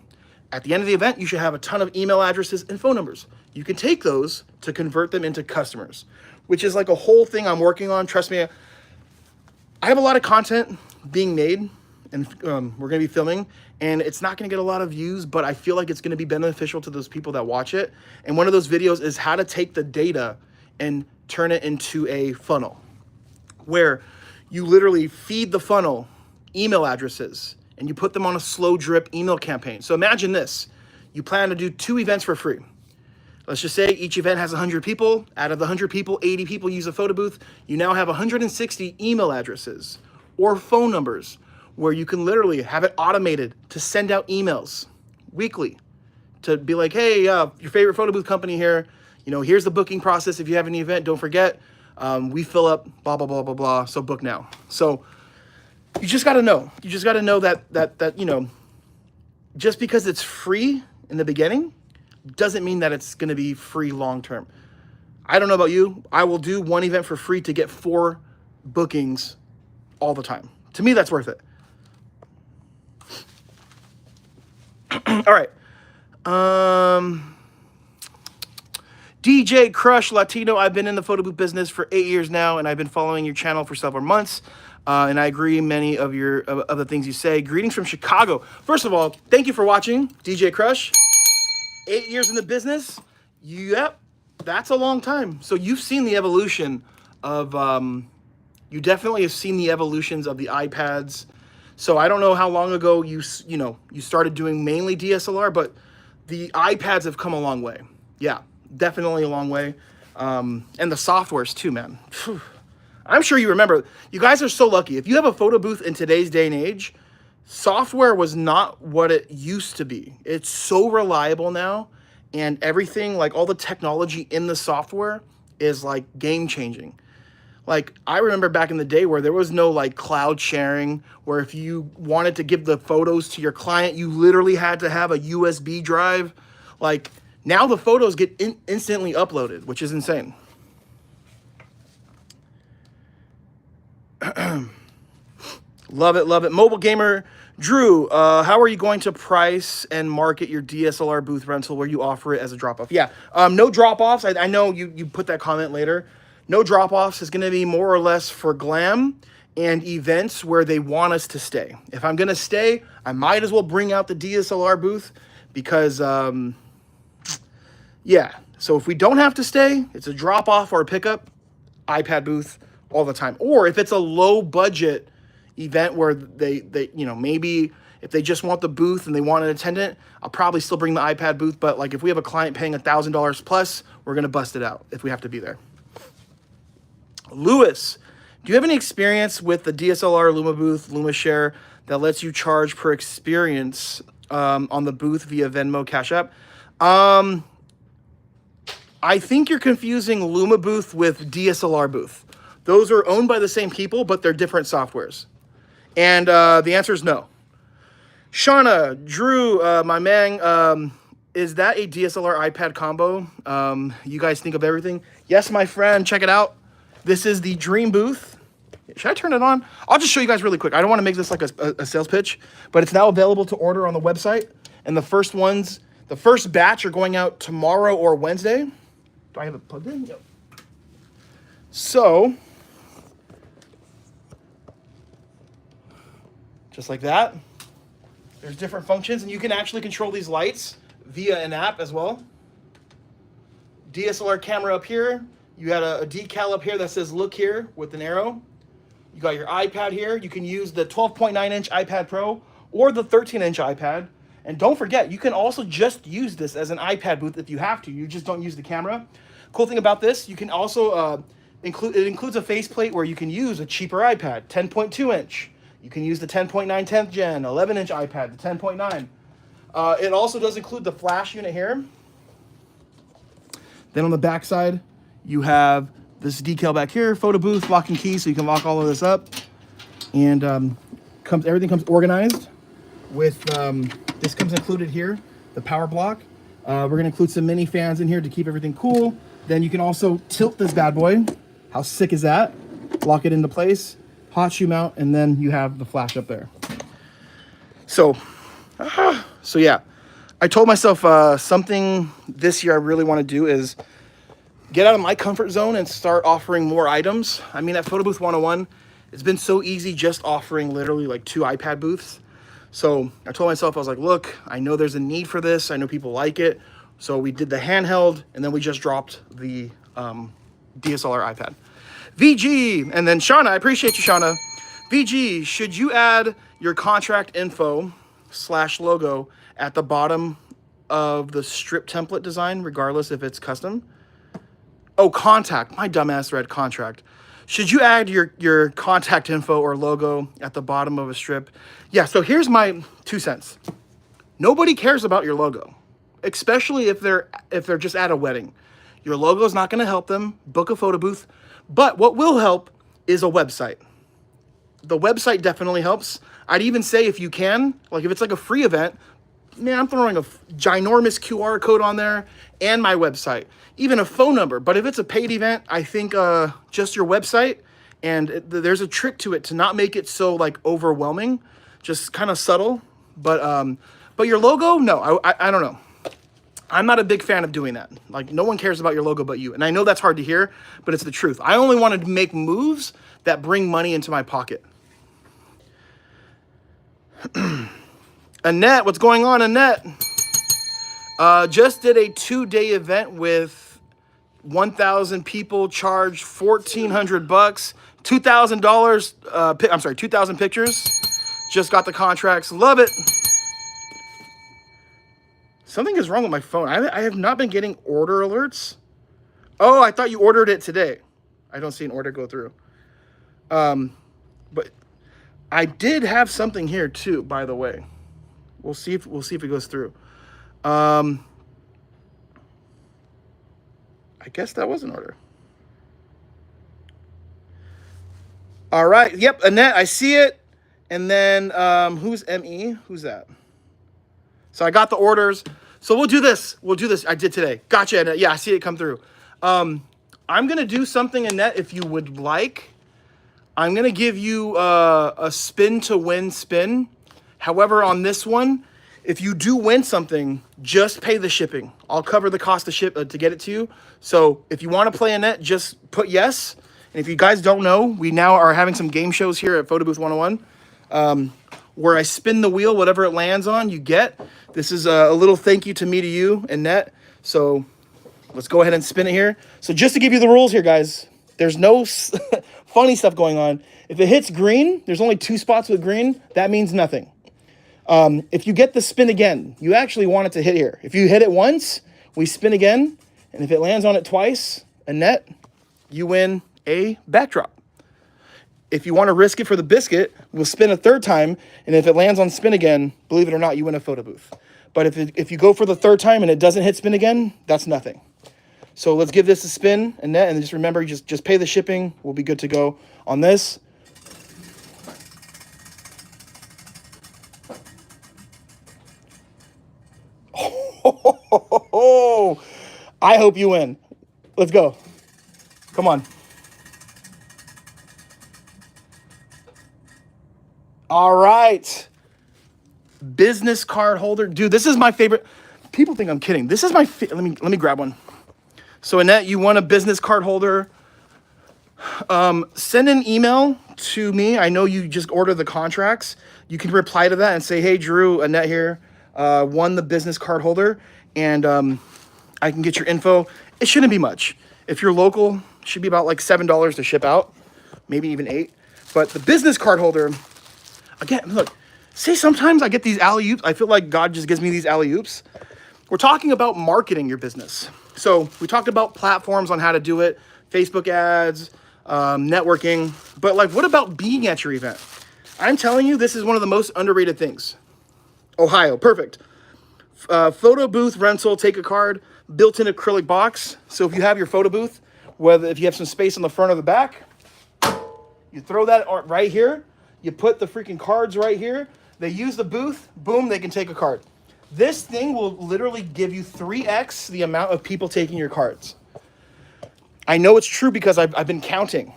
At the end of the event, you should have a ton of email addresses and phone numbers. You can take those to convert them into customers, which is like a whole thing I'm working on. Trust me, I have a lot of content being made and we're going to be filming, and it's not going to get a lot of views, but I feel like it's going to be beneficial to those people that watch it. And one of those videos is how to take the data and turn it into a funnel where you literally feed the funnel email addresses and you put them on a slow drip email campaign. So imagine this. You plan to do 2 events for free. Let's just say each event has 100 people. Out of the 100 people, 80 people use a photo booth. You now have 160 email addresses or phone numbers where you can literally have it automated to send out emails weekly to be like, hey, your favorite photo booth company here. You know, here's the booking process. If you have any event, don't forget, we fill up blah, blah, blah, blah, blah. So book now. So you just got to know. You just got to know that, you know, just because it's free in the beginning doesn't mean that it's going to be free long term. I don't know about you. I will do 1 event for free to get 4 bookings all the time. To me, that's worth it. All right. DJ Crush Latino. I've been in the photo booth business for 8 years now, and I've been following your channel for several months. And I agree many of the things you say. Greetings from Chicago. First of all, thank you for watching, DJ Crush. 8 years in the business. Yep, that's a long time. So you've seen the evolution of. You definitely have seen the evolutions of the iPads. So I don't know how long ago you started doing mainly DSLR, but the iPads have come a long way. Yeah, definitely a long way. And the softwares too, man. Phew. I'm sure you remember. You guys are so lucky. If you have a photo booth in today's day and age, software was not what it used to be. It's so reliable now, and everything, like all the technology in the software is like game changing. Like, I remember back in the day where there was no like cloud sharing, where if you wanted to give the photos to your client, you literally had to have a USB drive. Like, now the photos get instantly uploaded, which is insane. Love it, love it. Mobile Gamer Drew, how are you going to price and market your DSLR booth rental where you offer it as a drop-off? Yeah, no drop-offs. I know you put that comment later. No drop-offs is going to be more or less for glam and events where they want us to stay. If I'm going to stay, I might as well bring out the DSLR booth because, yeah. So if we don't have to stay, it's a drop-off or a pickup, iPad booth all the time. Or if it's a low-budget event where they maybe if they just want the booth and they want an attendant, I'll probably still bring the iPad booth. But like if we have a client paying $1,000 plus, we're going to bust it out if we have to be there. Lewis, do you have any experience with the DSLR Luma booth, Luma Share, that lets you charge per experience on the booth via Venmo, Cash App? I think you're confusing Luma booth with DSLR booth. Those are owned by the same people, but they're different softwares. And the answer is no. Shauna, Drew, my man, is that a DSLR iPad combo? You guys think of everything? Yes, my friend, check it out. This is the Dream Booth. Should I turn it on? I'll just show you guys really quick. I don't want to make this like a sales pitch, but it's now available to order on the website. And the first batch are going out tomorrow or Wednesday. Do I have it plugged in? Yep. So, just like that. There's different functions, and you can actually control these lights via an app as well. DSLR camera up here. You got a decal up here that says look here with an arrow. You got your iPad here. You can use the 12.9-inch iPad Pro or the 13-inch iPad. And don't forget, you can also just use this as an iPad booth if you have to. You just don't use the camera. Cool thing about this, you can also includes a faceplate where you can use a cheaper iPad, 10.2-inch. You can use the 10.9 10th gen, 11-inch iPad, the 10.9. It also does include the flash unit here. Then on the back side, you have this decal back here, photo booth, lock and key, so you can lock all of this up. And everything comes organized with, this comes included here, the power block. We're gonna include some mini fans in here to keep everything cool. Then you can also tilt this bad boy. How sick is that? Lock it into place, hot shoe mount, and then you have the flash up there. So yeah, I told myself something this year I really want to do is get out of my comfort zone and start offering more items. I mean, at Photo Booth 101, it's been so easy just offering literally like 2 iPad booths. So I told myself, I was like, look, I know there's a need for this. I know people like it. So we did the handheld, and then we just dropped the DSLR iPad. VG, and then Shauna, I appreciate you, Shauna. VG, should you add your contract info / logo at the bottom of the strip template design, regardless if it's custom? Oh, contact. My dumbass read contract. Should you add your contact info or logo at the bottom of a strip? Yeah, so here's my 2 cents. Nobody cares about your logo, especially if they're just at a wedding. Your logo is not going to help them book a photo booth, but what will help is a website. The website definitely helps. I'd even say if you can, like if it's like a free event, man, I'm throwing a ginormous QR code on there and my website, even a phone number. But if it's a paid event, I think just your website, and there's a trick to it to not make it so like overwhelming, just kind of subtle. But your logo, no, I don't know. I'm not a big fan of doing that. Like, no one cares about your logo but you. And I know that's hard to hear, but it's the truth. I only wanted to make moves that bring money into my pocket. Annette, what's going on, Annette? Just did a 2-day event with 1,000 people, charged $1,400, $2,000. I'm sorry, 2,000 pictures. Just got the contracts. Love it. Something is wrong with my phone. I have not been getting order alerts. Oh, I thought you ordered it today. I don't see an order go through. But I did have something here too, by the way. We'll see if it goes through. I guess that was an order. All right. Yep, Annette, I see it. And then who's ME? Who's that? So I got the orders. So we'll do this. I did today. Gotcha, Annette. Yeah, I see it come through. I'm going to do something, Annette, if you would like. I'm going to give you a spin to win spin. However, on this one, if you do win something, just pay the shipping. I'll cover the cost of ship to get it to you. So if you want to play Annette, just put yes. And if you guys don't know, we now are having some game shows here at Photo Booth 101. Where I spin the wheel, whatever it lands on, you get. This is a little thank you to me to you, Annette. So let's go ahead and spin it here. So just to give you the rules here, guys, there's no funny stuff going on. If it hits green, there's only 2 spots with green. That means nothing. If you get the spin again, you actually want it to hit here. If you hit it once, we spin again. And if it lands on it twice, Annette, you win a backdrop. If you want to risk it for the biscuit, we'll spin a 3rd time, and if it lands on spin again, believe it or not, you win a photo booth. But if you go for the 3rd time and it doesn't hit spin again, that's nothing. So let's give this a spin, Annette, and just remember, just pay the shipping. We'll be good to go on this. Oh, I hope you win. Let's go. Come on. All right. Business card holder. Dude, this is my favorite. People think I'm kidding. This is my let me grab one. So Annette, you want a business card holder? Send an email to me. I know you just ordered the contracts. You can reply to that and say, hey, Drew, Annette here, won the business card holder, and I can get your info. It shouldn't be much. If you're local, it should be about like $7 to ship out, maybe even 8. But the business card holder, again, look, see, sometimes I get these alley-oops. I feel like God just gives me these alley-oops. We're talking about marketing your business. So we talked about platforms on how to do it, Facebook ads, networking, but like, what about being at your event? I'm telling you, this is one of the most underrated things. Ohio, perfect. Photo booth rental, take a card, built-in acrylic box. So if you have your photo booth, whether if you have some space on the front or the back, you throw that right here. You put the freaking cards right here. They use the booth, boom, they can take a card. This thing will literally give you 3x the amount of people taking your cards. I know it's true because I've been counting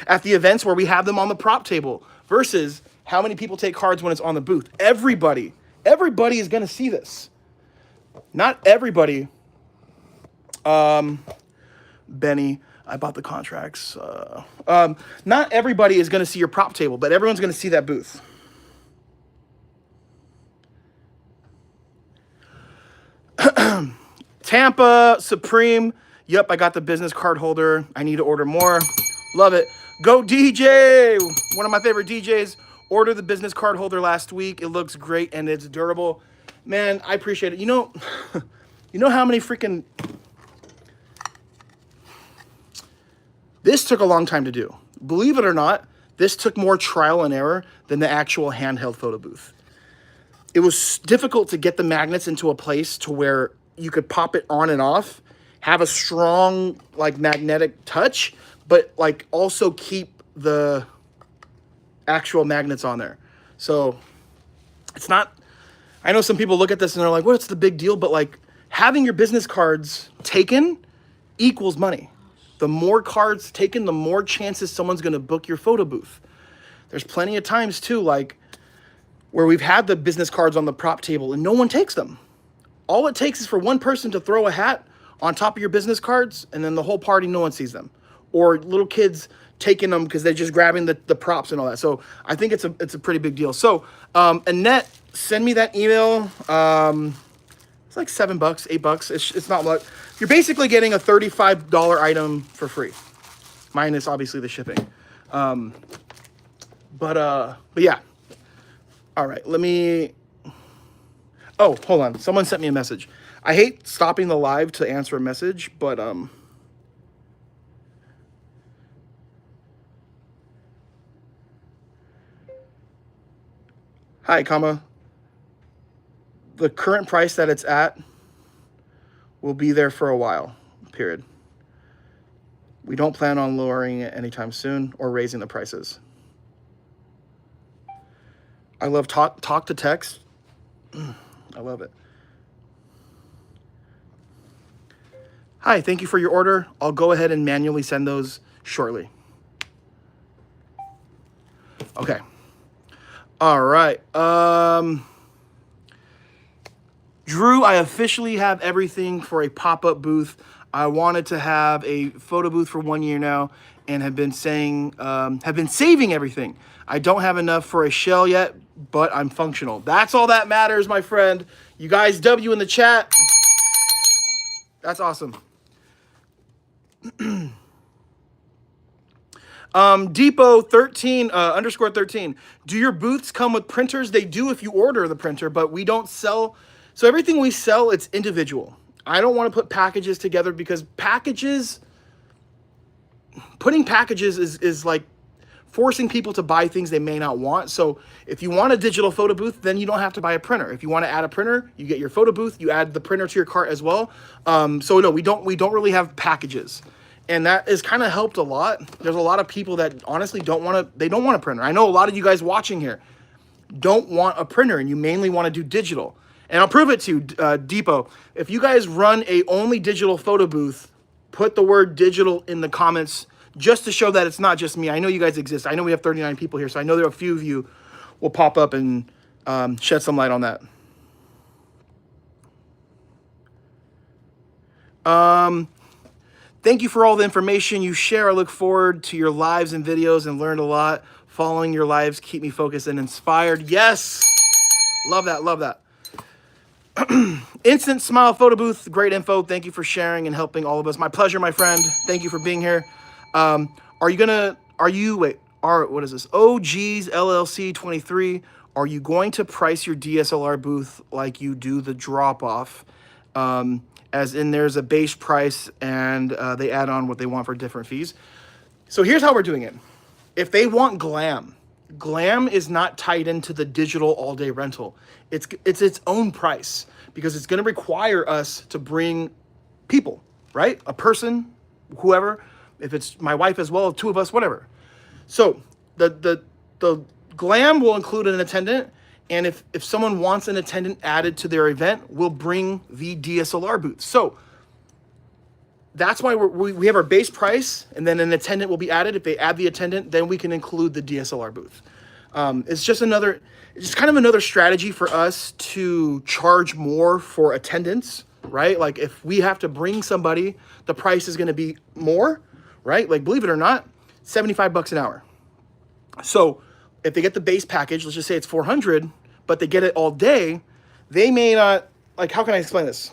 at the events where we have them on the prop table versus how many people take cards when it's on the booth. Everybody is going to see this. Not everybody. Benny, I bought the contracts. Not everybody is going to see your prop table, but everyone's going to see that booth. Tampa, Supreme. Yep, I got the business card holder. I need to order more. Love it. Go DJ. One of my favorite DJs. Ordered the business card holder last week. It looks great and it's durable. Man, I appreciate it. You know how many freaking... This took a long time to do. Believe it or not, this took more trial and error than the actual handheld photo booth. It was difficult to get the magnets into a place to where you could pop it on and off, have a strong like magnetic touch, but like also keep the actual magnets on there. So it's not, I know some people look at this and they're like, what's the big deal? But like having your business cards taken equals money. The more cards taken, the more chances someone's going to book your photo booth. There's plenty of times too, like where we've had the business cards on the prop table and no one takes them. All it takes is for one person to throw a hat on top of your business cards and then the whole party, no one sees them. Or little kids taking them because they're just grabbing the props and all that. So I think it's a pretty big deal. So Annette, send me that email. It's like $7, $8. It's not much. You're basically getting a $35 item for free, minus obviously the shipping. But yeah. All right, let me. Oh, hold on. Someone sent me a message. I hate stopping the live to answer a message, but hi, comma. The current price that it's at will be there for a while, period. We don't plan on lowering it anytime soon or raising the prices. I love talk to text. I love it. Hi, thank you for your order. I'll go ahead and manually send those shortly. Okay. All right. Drew, I officially have everything for a pop-up booth. I wanted to have a photo booth for 1 year now and have been saving everything. I don't have enough for a shell yet, but I'm functional. That's all that matters, my friend. You guys W in the chat. That's awesome. Depot 13 underscore 13. Do your booths come with printers? They do if you order the printer, but we don't sell. So everything we sell, it's individual. I don't want to put packages together because putting packages is like forcing people to buy things they may not want. So if you want a digital photo booth, then you don't have to buy a printer. If you want to add a printer, you get your photo booth, you add the printer to your cart as well. So no, we don't really have packages. And that has kind of helped a lot. There's a lot of people that honestly don't want a printer. I know a lot of you guys watching here, don't want a printer and you mainly want to do digital. And I'll prove it to you, Depot. If you guys run a only digital photo booth, put the word digital in the comments just to show that it's not just me. I know you guys exist. I know we have 39 people here, so I know there are a few of you will pop up and shed some light on that. Thank you for all the information you share. I look forward to your lives and videos and learned a lot. Following your lives keep me focused and inspired. Yes, love that, love that. Instant Smile Photo Booth, great info. Thank you for sharing and helping all of us. My pleasure, my friend. Thank you for being here. What is this? OG's LLC 23. Are you going to price your DSLR booth like you do the drop-off? As in there's a base price and they add on what they want for different fees. So here's how we're doing it. If they want glam is not tied into the digital all-day rental. It's its own price because it's going to require us to bring people, right? A person, whoever, if it's my wife as well, two of us, whatever. So the glam will include an attendant, and if someone wants an attendant added to their event, we'll bring the DSLR booth. So that's why we have our base price, and then an attendant will be added. If they add the attendant, then we can include the DSLR booth. It's just kind of another strategy for us to charge more for attendance, right? Like if we have to bring somebody, the price is going to be more, right? Like believe it or not, $75 an hour. So if they get the base package, let's just say it's 400, but they get it all day, they may not, like, how can I explain this?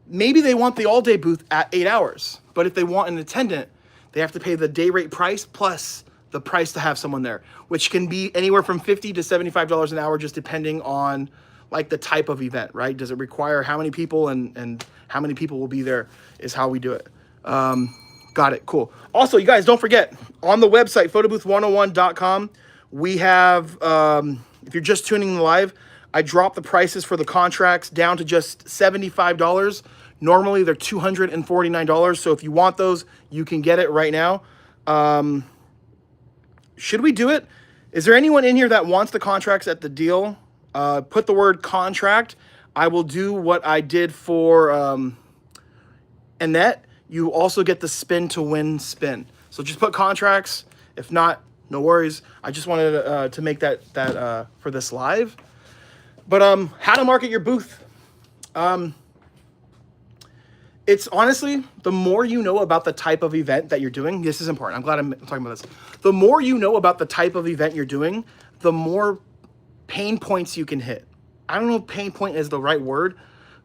Maybe they want the all-day booth at 8 hours, but if they want an attendant, they have to pay the day rate price plus the price to have someone there, which can be anywhere from $50 to $75 an hour, just depending on like the type of event, right? Does it require how many people and how many people will be there is how we do it. Got it, cool. Also, you guys, don't forget, on the website, photobooth101.com, we have, if you're just tuning in live, I dropped the prices for the contracts down to just $75. Normally, they're $249. So if you want those, you can get it right now. Should we do it? Is there anyone in here that wants the contracts at the deal? Put the word contract. I will do what I did for Annette. You also get the spin to win spin. So just put contracts. If not, no worries. I just wanted to make that for this live. But how to market your booth. It's honestly, the more you know about the type of event that you're doing, this is important. I'm glad I'm talking about this. The more you know about the type of event you're doing, the more pain points you can hit. I don't know if pain point is the right word,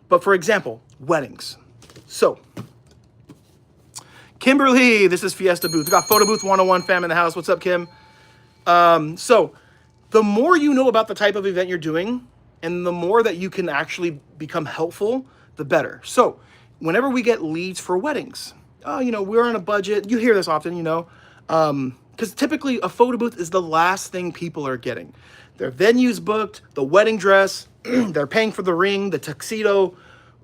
but for example, weddings. So, Kimberly, this is Fiesta Booth. We got Photo Booth 101 fam in the house. What's up, Kim? So, the more you know about the type of event you're doing, and the more that you can actually become helpful, the better. So, whenever we get leads for weddings, we're on a budget. You hear this often, because typically a photo booth is the last thing people are getting. Their venue's booked, the wedding dress, they're paying for the ring, the tuxedo,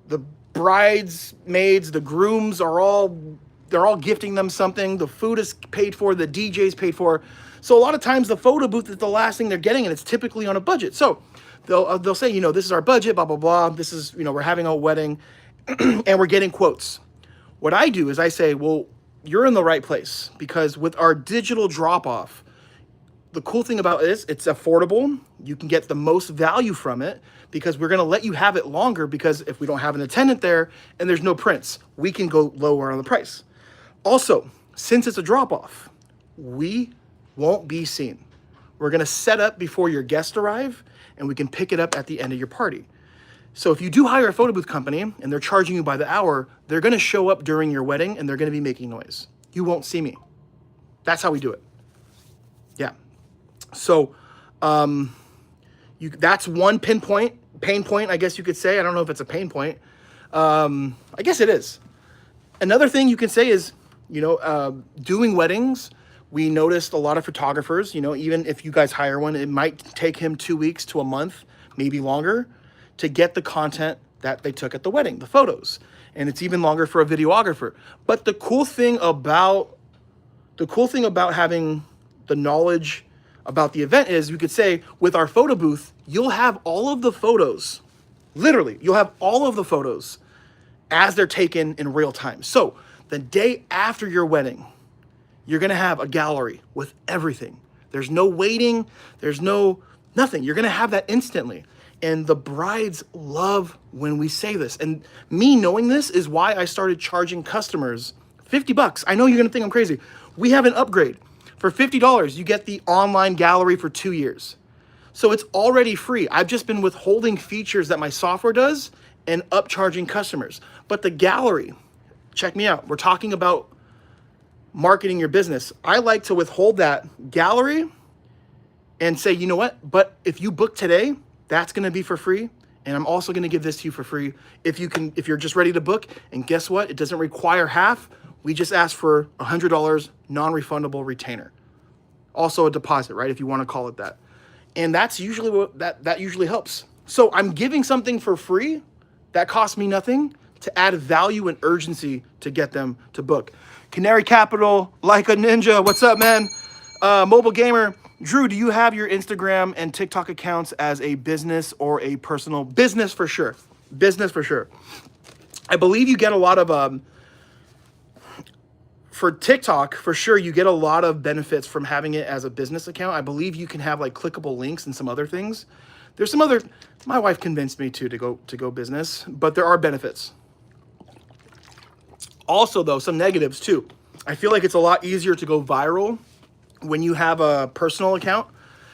the bridesmaids, the grooms they're all gifting them something. The food is paid for, the DJ's paid for. So a lot of times the photo booth is the last thing they're getting, and it's typically on a budget. So they'll say, this is our budget, blah, blah, blah. This is, we're having a wedding. And we're getting quotes. What I do is I say, well, you're in the right place, because with our digital drop-off, the cool thing about it is it's affordable. You can get the most value from it because we're going to let you have it longer, because if we don't have an attendant there and there's no prints, we can go lower on the price. Also, since it's a drop-off, we won't be seen. We're going to set up before your guests arrive, and we can pick it up at the end of your party. So if you do hire a photo booth company and they're charging you by the hour, they're going to show up during your wedding and they're going to be making noise. You won't see me. That's how we do it. Yeah. So that's one pain point, I guess you could say. I don't know if it's a pain point. I guess it is. Another thing you can say is, doing weddings, we noticed a lot of photographers, even if you guys hire one, it might take him 2 weeks to a month, maybe longer, to get the content that they took at the wedding, the photos. And it's even longer for a videographer. But the cool thing about having the knowledge about the event is we could say with our photo booth, you'll have all of the photos, literally, you'll have all of the photos as they're taken in real time. So the day after your wedding, you're gonna have a gallery with everything. There's no waiting, there's no nothing. You're gonna have that instantly. And the brides love when we say this. And me knowing this is why I started charging customers $50. I know you're gonna think I'm crazy. We have an upgrade. For $50, you get the online gallery for 2 years. So it's already free. I've just been withholding features that my software does and upcharging customers. But the gallery, check me out. We're talking about marketing your business. I like to withhold that gallery and say, you know what? But if you book today, that's going to be for free. And I'm also going to give this to you for free if you're just ready to book. And guess what? It doesn't require half. We just ask for $100 non-refundable retainer. Also a deposit, right? If you want to call it that. And that's usually what that usually helps. So I'm giving something for free that costs me nothing to add value and urgency to get them to book. Canary Capital, like a ninja. What's up, man? Mobile Gamer. Drew, do you have your Instagram and TikTok accounts as a business or a personal? Business for sure. Business for sure. I believe you get a lot of, for TikTok, for sure, you get a lot of benefits from having it as a business account. I believe you can have like clickable links and some other things. There's some other, my wife convinced me to go business, but there are benefits. Also though, some negatives too. I feel like it's a lot easier to go viral when you have a personal account.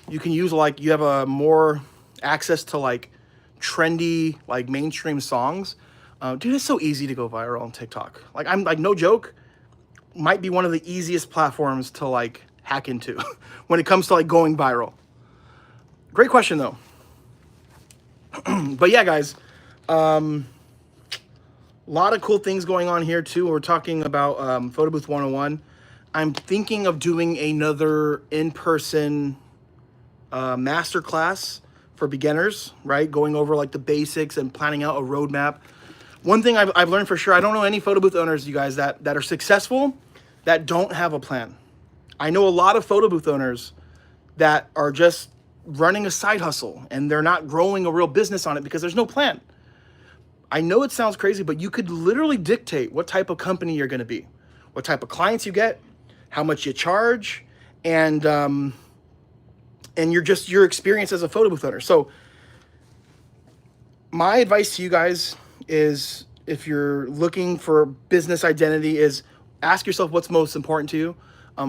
You can use you have a more access to like trendy, like mainstream songs. Dude, it's so easy to go viral on TikTok. Like I'm like, no joke, might be one of the easiest platforms to like hack into when it comes to like going viral. Great question though. But yeah, guys, a lot of cool things going on here too. We're talking about Photo Booth 101. I'm thinking of doing another in-person masterclass for beginners, right? Going over like the basics and planning out a roadmap. One thing I've learned for sure, I don't know any photo booth owners, you guys, that are successful that don't have a plan. I know a lot of photo booth owners that are just running a side hustle and they're not growing a real business on it because there's no plan. I know it sounds crazy, but you could literally dictate what type of company you're going to be, what type of clients you get, how much you charge, and your experience as a photo booth owner. So my advice to you guys is, if you're looking for business identity, is ask yourself what's most important to you.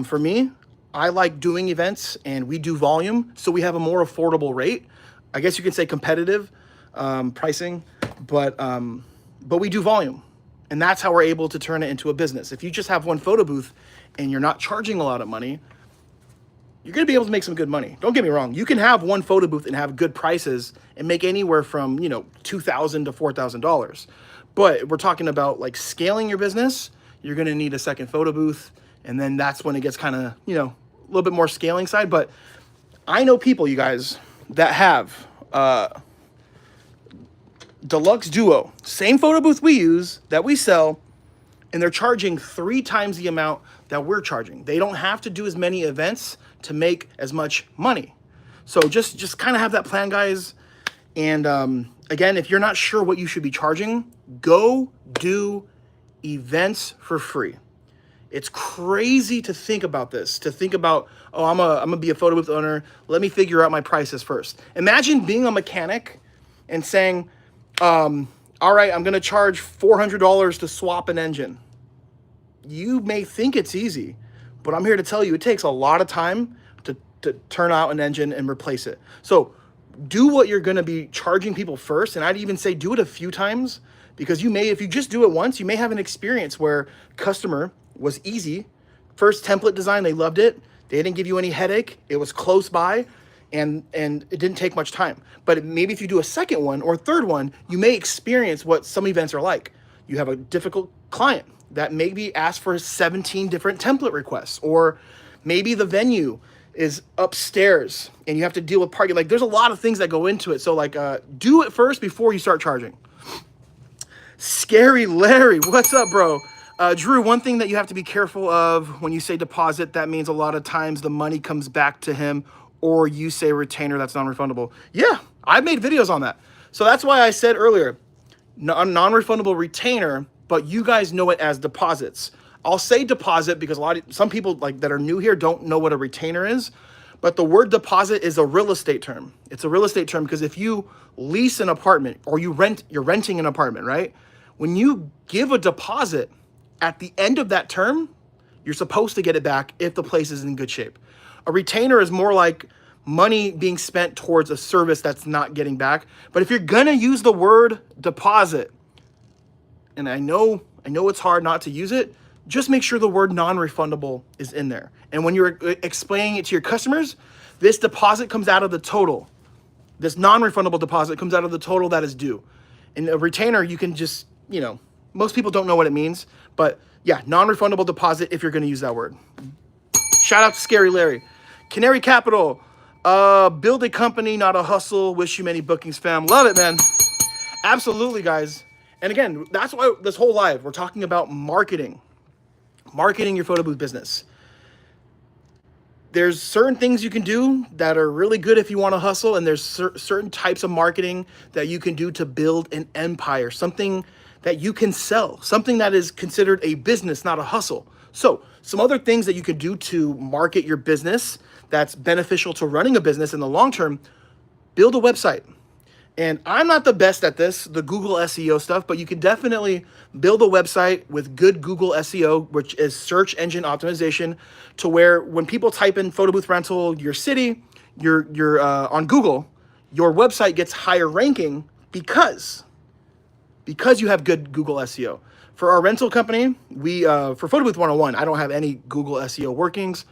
For me, I like doing events and we do volume, so we have a more affordable rate. I guess you could say competitive pricing, but we do volume, and that's how we're able to turn it into a business. If you just have one photo booth and you're not charging a lot of money, you're gonna be able to make some good money. Don't get me wrong. You can have one photo booth and have good prices and make anywhere from, $2,000 to $4,000. But we're talking about like scaling your business. You're gonna need a second photo booth, and then that's when it gets kind of, a little bit more scaling side. But I know people, you guys, that have Deluxe Duo, same photo booth we use, that we sell, and they're charging 3 times the amount that we're charging. They don't have to do as many events to make as much money. So just kind of have that plan, guys. And again, if you're not sure what you should be charging, go do events for free. It's crazy to think about this, to think about, oh, I'm gonna be a photo booth owner. Let me figure out my prices first. Imagine being a mechanic and saying, all right, I'm gonna charge $400 to swap an engine. You may think it's easy, but I'm here to tell you it takes a lot of time to turn out an engine and replace it. So do what you're gonna be charging people first, and I'd even say do it a few times, because if you just do it once, you may have an experience where customer was easy. First template design, they loved it. They didn't give you any headache. It was close by, and it didn't take much time. But maybe if you do a second one or third one, you may experience what some events are like. You have a difficult client that maybe asks for 17 different template requests, or maybe the venue is upstairs and you have to deal with parking. Like, there's a lot of things that go into it. So like, do it first before you start charging. Scary Larry, what's up, bro? Drew, one thing that you have to be careful of when you say deposit, that means a lot of times the money comes back to him or you say retainer that's non-refundable. Yeah, I've made videos on that. So that's why I said earlier, non-refundable retainer, but you guys know it as deposits. I'll say deposit because some people like that are new here don't know what a retainer is, but the word deposit is a real estate term. It's a real estate term because if you lease an apartment or you're renting an apartment, right? When you give a deposit at the end of that term, you're supposed to get it back if the place is in good shape. A retainer is more like money being spent towards a service that's not getting back. But if you're gonna use the word deposit, and I know it's hard not to use it, just make sure the word non-refundable is in there. And when you're explaining it to your customers, this deposit comes out of the total. This non-refundable deposit comes out of the total that is due. And a retainer, you can just, most people don't know what it means, but yeah, non-refundable deposit if you're gonna use that word. Shout out to Scary Larry. Canary Capital, build a company, not a hustle. Wish you many bookings, fam. Love it, man. Absolutely, guys. And again, that's why this whole live, we're talking about marketing your photo booth business. There's certain things you can do that are really good if you want to hustle, and there's certain types of marketing that you can do to build an empire, something that you can sell, something that is considered a business, not a hustle. So some other things that you could do to market your business that's beneficial to running a business in the long term: build a website. And I'm not the best at this, the Google SEO stuff, but you can definitely build a website with good Google SEO, which is search engine optimization, to where when people type in photo booth rental, your city, you're on Google, your website gets higher ranking because you have good Google SEO. For our rental company, for Photo Booth 101, I don't have any Google SEO workings.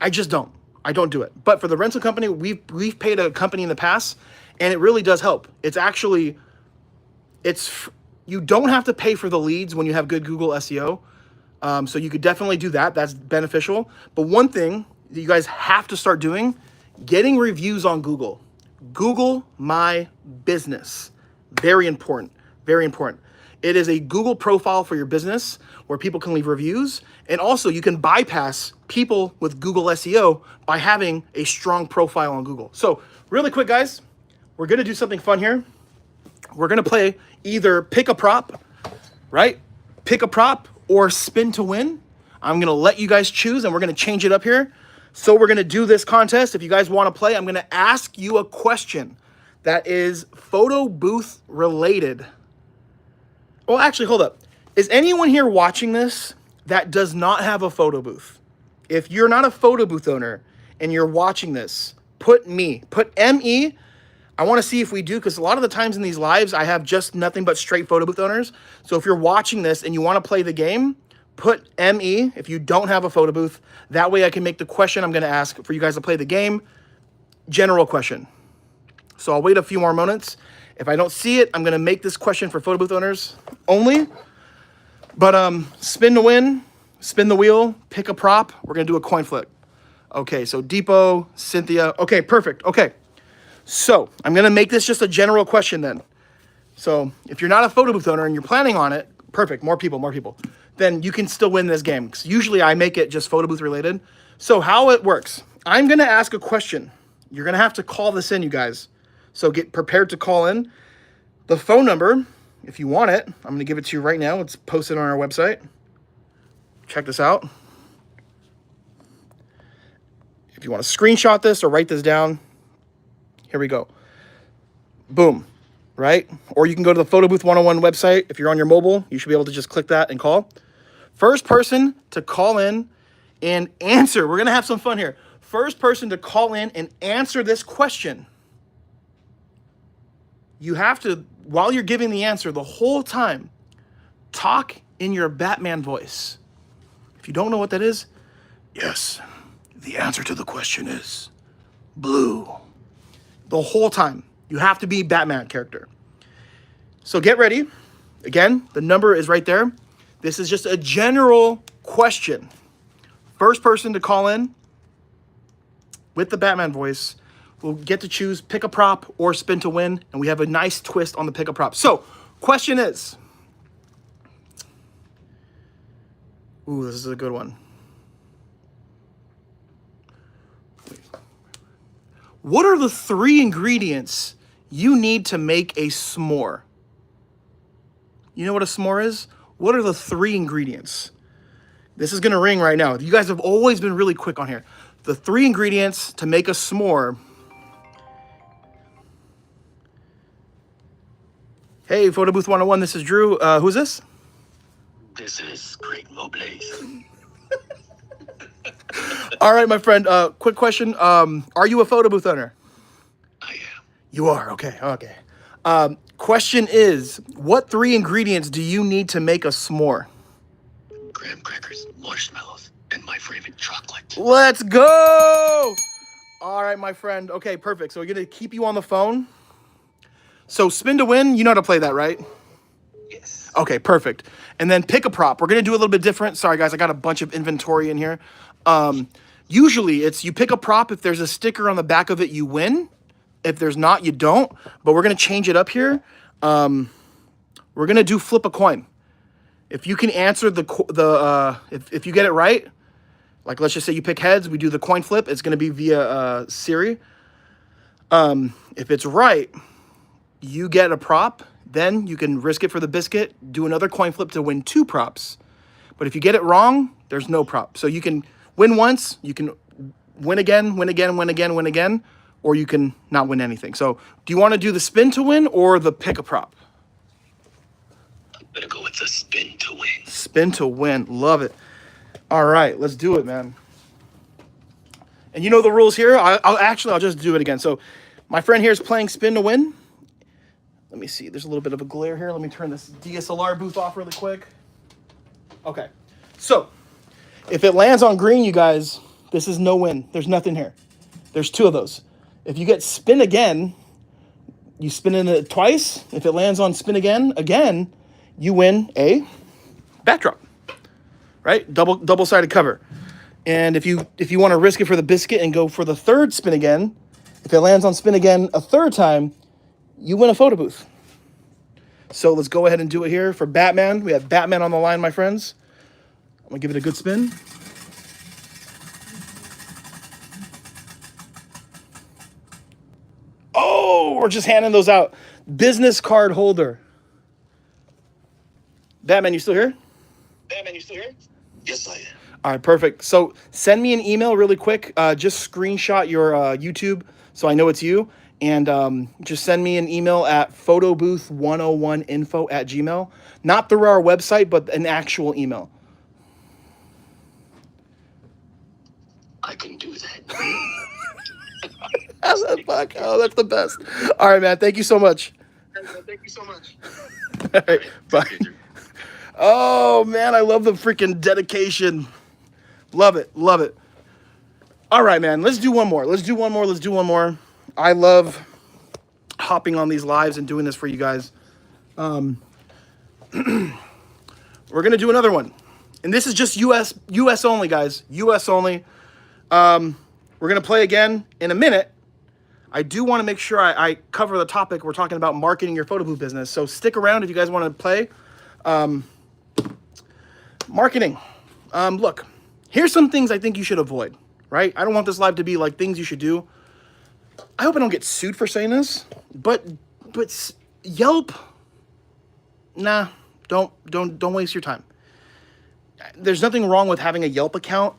I just don't. I don't do it. But for the rental company, we've paid a company in the past, and it really does help. You don't have to pay for the leads when you have good Google SEO. So you could definitely do that. That's beneficial. But one thing that you guys have to start doing, getting reviews on Google. Google My Business. Very important. Very important. It is a Google profile for your business where people can leave reviews. And also you can bypass people with Google SEO by having a strong profile on Google. So really quick, guys, we're going to do something fun here. We're going to play either pick a prop, right? Pick a prop or spin to win. I'm going to let you guys choose, and we're going to change it up here. So we're going to do this contest. If you guys want to play, I'm going to ask you a question that is photo booth related. Well, actually, hold up. Is anyone here watching this that does not have a photo booth? If you're not a photo booth owner and you're watching this, put ME. I want to see if we do, because a lot of the times in these lives, I have just nothing but straight photo booth owners. So if you're watching this and you want to play the game, put ME if you don't have a photo booth. That way I can make the question I'm going to ask for you guys to play the game. General question. So I'll wait a few more moments. If I don't see it, I'm going to make this question for photo booth owners only. But spin to win, spin the wheel, pick a prop. We're going to do a coin flip. Okay, so Depot, Cynthia. Okay, perfect. Okay. So I'm going to make this just a general question then. So if you're not a photo booth owner and you're planning on it, perfect, more people, then you can still win this game. Because usually I make it just photo booth related. So how it works, I'm going to ask a question. You're going to have to call this in, you guys. So get prepared to call in. The phone number, if you want it, I'm going to give it to you right now. It's posted on our website. Check this out. If you want to screenshot this or write this down, here we go. Boom, right? Or you can go to the Photo Booth 101 website. If you're on your mobile, you should be able to just click that and call. First person to call in and answer. We're going to have some fun here. First person to call in and answer this question. You have to, while you're giving the answer the whole time, talk in your Batman voice. If you don't know what that is, yes, the answer to the question is blue. The whole time. You have to be Batman character. So get ready. Again, the number is right there. This is just a general question. First person to call in with the Batman voice will get to choose pick a prop or spin to win, and we have a nice twist on the pick a prop. So, question is, ooh, this is a good one. What are the 3 ingredients you need to make a s'more? You know what a s'more is? What are the 3 ingredients? This is gonna ring right now. You guys have always been really quick on here. The 3 ingredients to make a s'more. Hey, Photo Booth 101, this is Drew. Who's this? This is Craig Moblaze. All right, my friend. Quick question. Are you a photo booth owner? I am. You are. Okay. Okay. Question is, what 3 ingredients do you need to make a s'more? Graham crackers, marshmallows, and my favorite chocolate. Let's go. All right, my friend. Okay, perfect. So we're gonna keep you on the phone. So spin to win. You know how to play that, right? Yes. Okay, perfect. And then pick a prop. We're gonna do a little bit different. Sorry, guys. I got a bunch of inventory in here. Usually, it's you pick a prop. If there's a sticker on the back of it, you win. If there's not, you don't. But we're gonna change it up here. We're gonna do flip a coin. If you can answer if you get it right, like let's just say you pick heads, we do the coin flip. It's gonna be via Siri. If it's right, you get a prop. Then you can risk it for the biscuit. Do another coin flip to win 2 props. But if you get it wrong, there's no prop. So you can win once. You can win again, win again, win again, win again, or you can not win anything. So do you want to do the spin to win or the pick a prop? I'm gonna go with the spin to win. Spin to win. Love it. All right, let's do it, man. And you know the rules here. I'll just do it again. So my friend here is playing spin to win. Let me see. There's a little bit of a glare here. Let me turn this DSLR booth off really quick. Okay. So if it lands on green, you guys, this is no win. There's nothing here. There's 2 of those. If you get spin again, you spin it twice. If it lands on spin again, you win a backdrop, right? Double-sided cover. And if you want to risk it for the biscuit and go for the 3rd spin again, if it lands on spin again a 3rd time, you win a photo booth. So let's go ahead and do it here for Batman. We have Batman on the line, my friends. I'm gonna give it a good spin. Oh, we're just handing those out. Business card holder. Batman, you still here? Batman, you still here? Yes, I am. All right, perfect. So send me an email really quick. Just screenshot your YouTube so I know it's you. And just send me an email at photobooth101info@gmail. Not through our website, but an actual email. I can do that. Fuck. Oh, that's the best. All right, man. Thank you so much. Thank you so much. All right, bye. Oh, man. I love the freaking dedication. Love it. Love it. All right, man. Let's do one more. Let's do one more. I love hopping on these lives and doing this for you guys. We're going to do another one. And this is just US only, guys. US only. We're going to play again in a minute. I do want to make sure I cover the topic. We're talking about marketing your photo booth business. So stick around if you guys want to play. Marketing. Look, here's some things I think you should avoid, right? I don't want this live to be like things you should do. I hope I don't get sued for saying this, but Yelp, nah, don't waste your time. There's nothing wrong with having a Yelp account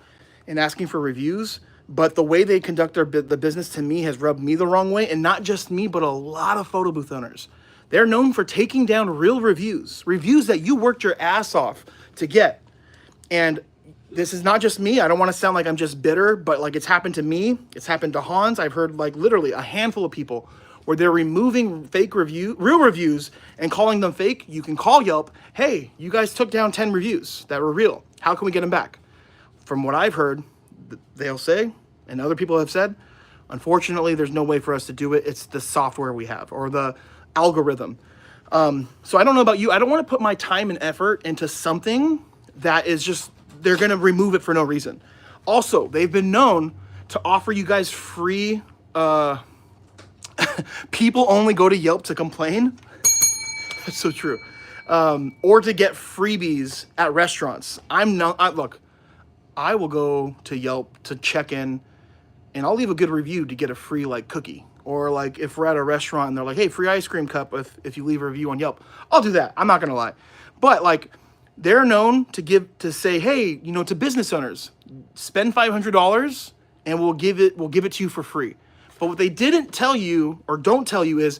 and asking for reviews, but the way they conduct the business to me has rubbed me the wrong way, and not just me, but a lot of photo booth owners. They're known for taking down real reviews that you worked your ass off to get. And this is not just me. I don't want to sound like I'm just bitter, but like it's happened to me. It's happened to Hans. I've heard like literally a handful of people where they're removing real reviews and calling them fake. You can call Yelp. Hey, you guys took down 10 reviews that were real. How can we get them back? From what I've heard, they'll say, and other people have said, unfortunately, there's no way for us to do it. It's the software we have or the algorithm. So I don't know about you. I don't want to put my time and effort into something that is just, they're going to remove it for no reason. Also, they've been known to offer you guys free, people only go to Yelp to complain. That's so true. Or to get freebies at restaurants. Look, I will go to Yelp to check in and I'll leave a good review to get a free like cookie. Or like if we're at a restaurant and they're like, hey, free ice cream cup if you leave a review on Yelp. I'll do that. I'm not gonna lie. But like they're known to say, hey, to business owners, spend $500 and we'll give it to you for free. But what they didn't tell you or don't tell you is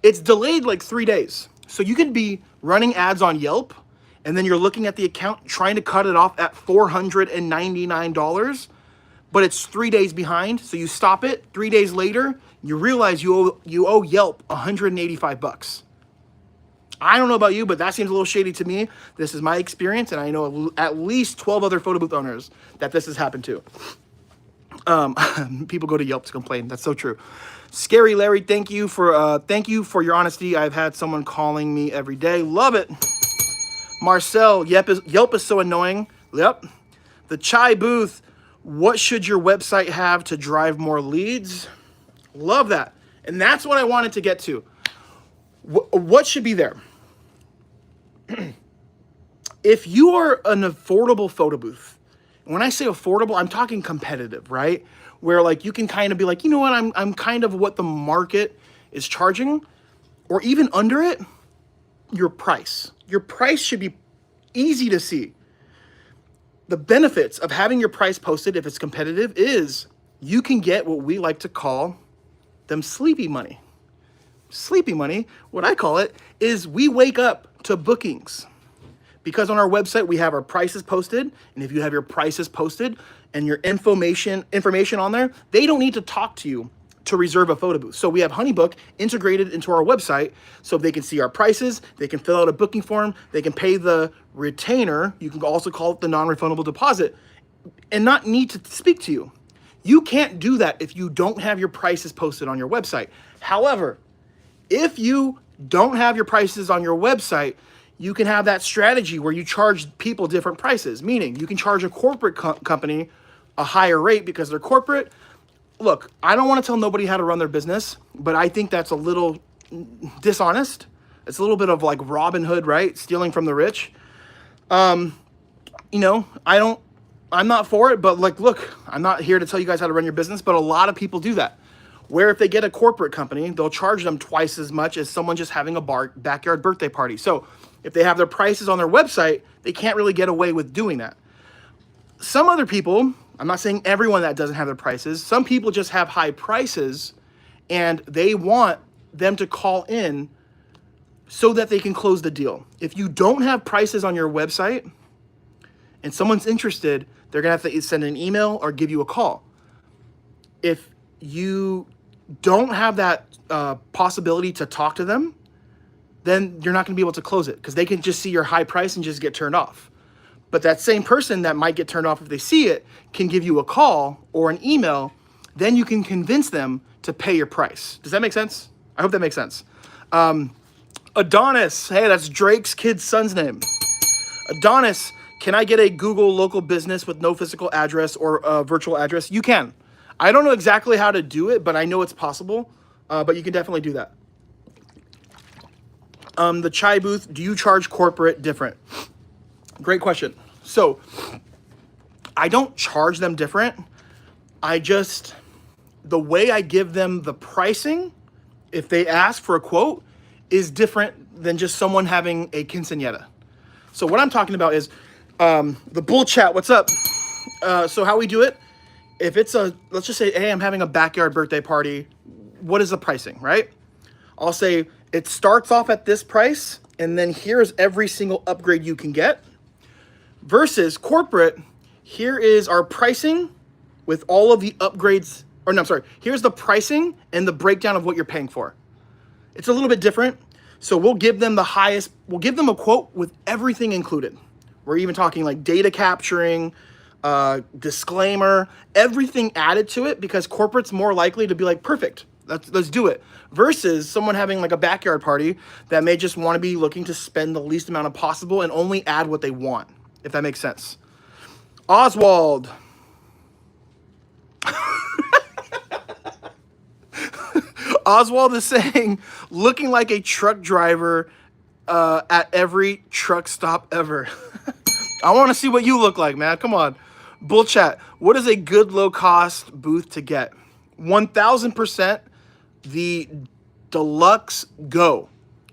it's delayed like 3 days. So you can be running ads on Yelp and then you're looking at the account trying to cut it off at $499, but it's 3 days behind. So you stop it 3 days later, you realize you owe Yelp $185. I don't know about you, but that seems a little shady to me. This is my experience, and I know at least 12 other photo booth owners that this has happened to. People go to Yelp to complain. That's so true. Scary Larry, thank you for your honesty. I've had someone calling me every day. Love it. Marcel, Yelp is so annoying. Yep. The Chai Booth, what should your website have to drive more leads? Love that. And that's what I wanted to get to. What should be there? If you are an affordable photo booth, and when I say affordable, I'm talking competitive, right? Where like you can kind of be like, you know what, I'm kind of what the market is charging, or even under it, your price. Your price should be easy to see. The benefits of having your price posted, if it's competitive, is you can get what we like to call them sleepy money. Sleepy money, what I call it, is we wake up to bookings. Because on our website, we have our prices posted. And if you have your prices posted and your information on there, they don't need to talk to you to reserve a photo booth. So we have HoneyBook integrated into our website so they can see our prices, they can fill out a booking form, they can pay the retainer, you can also call it the non-refundable deposit, and not need to speak to you. You can't do that if you don't have your prices posted on your website. However, if you don't have your prices on your website, you can have that strategy where you charge people different prices, meaning you can charge a corporate company a higher rate because they're corporate. Look, I don't want to tell nobody how to run their business, but I think that's a little dishonest. It's a little bit of like Robin Hood, right? Stealing from the rich. I'm not for it, but like, look, I'm not here to tell you guys how to run your business, but a lot of people do that. Where if they get a corporate company, they'll charge them twice as much as someone just having a backyard birthday party. So if they have their prices on their website, they can't really get away with doing that. Some other people, I'm not saying everyone that doesn't have their prices, some people just have high prices and they want them to call in so that they can close the deal. If you don't have prices on your website and someone's interested, they're gonna have to send an email or give you a call. If you don't have that possibility to talk to them, then you're not going to be able to close it because they can just see your high price and just get turned off. But that same person that might get turned off if they see it can give you a call or an email. Then you can convince them to pay your price. Does that make sense? I hope that makes sense. Adonis, hey, that's Drake's kid's son's name. Adonis, can I get a Google local business with no physical address or a virtual address? You can. I don't know exactly how to do it, but I know it's possible. But you can definitely do that. The Chai Booth, do you charge corporate different? Great question. So I don't charge them different. The way I give them the pricing, if they ask for a quote, is different than just someone having a quinceañera. So what I'm talking about is the bull chat. What's up? So how we do it, if it's let's just say, hey, I'm having a backyard birthday party. What is the pricing, right? I'll say it starts off at this price, and then here's every single upgrade you can get. Versus corporate, here is our pricing with all of the upgrades, or no, I'm sorry, here's the pricing and the breakdown of what you're paying for. It's a little bit different. So we'll give them we'll give them a quote with everything included. We're even talking like data capturing, disclaimer, everything added to it, because corporate's more likely to be like, perfect, let's do it. Versus someone having like a backyard party that may just want to be looking to spend the least amount of possible and only add what they want, if that makes sense. Oswald. Oswald is saying, looking like a truck driver at every truck stop ever. I want to see what you look like, man. Come on. Bull chat. What is a good low cost booth to get? 1000% the Deluxe Go.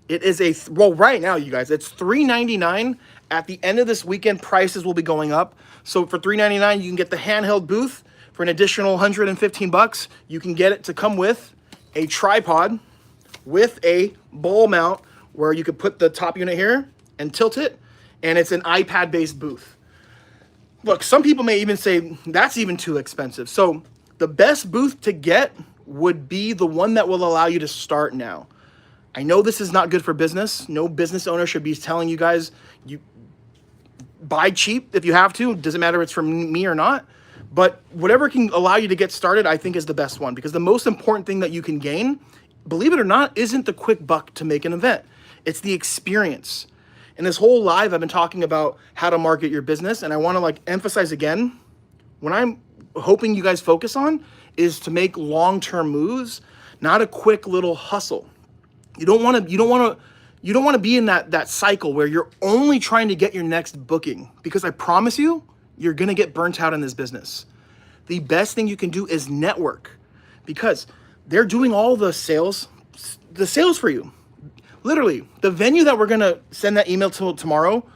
It is well, right now, you guys, it's $399. At the end of this weekend, prices will be going up. So for $399, you can get the handheld booth for an additional 115 bucks. You can get it to come with a tripod with a bowl mount where you could put the top unit here and tilt it, and it's an iPad-based booth. Look, some people may even say that's even too expensive. So the best booth to get would be the one that will allow you to start now. I know this is not good for business. No business owner should be telling you guys, you buy cheap if you have to. Doesn't matter if it's from me or not. But whatever can allow you to get started, I think is the best one. Because the most important thing that you can gain, believe it or not, isn't the quick buck to make an event. It's the experience. In this whole live, I've been talking about how to market your business. And I want to emphasize again, what I'm hoping you guys focus on is to make long-term moves, not a quick little hustle. You don't want to be in that cycle where you're only trying to get your next booking, because I promise you, you're going to get burnt out in this business. The best thing you can do is network, because they're doing all the sales for you. Literally, the venue that we're going to send that email to tomorrow,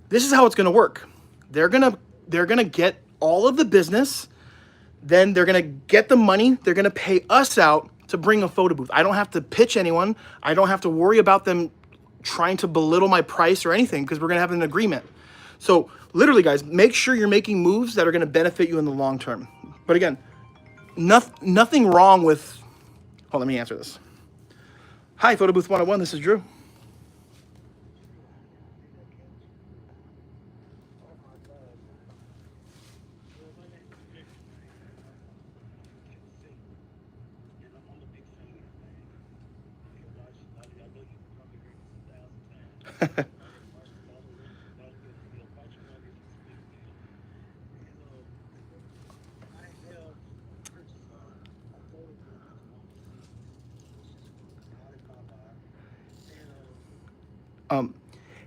this is how it's going to work. They're going to get all of the business, then they're going to get the money, they're going to pay us out to bring a photo booth. I don't have to pitch anyone. I don't have to worry about them trying to belittle my price or anything, because we're going to have an agreement. So literally, guys, make sure you're making moves that are going to benefit you in the long term. But again, nothing wrong with, hold on, let me answer this. Hi, Photo Booth 101, this is Drew.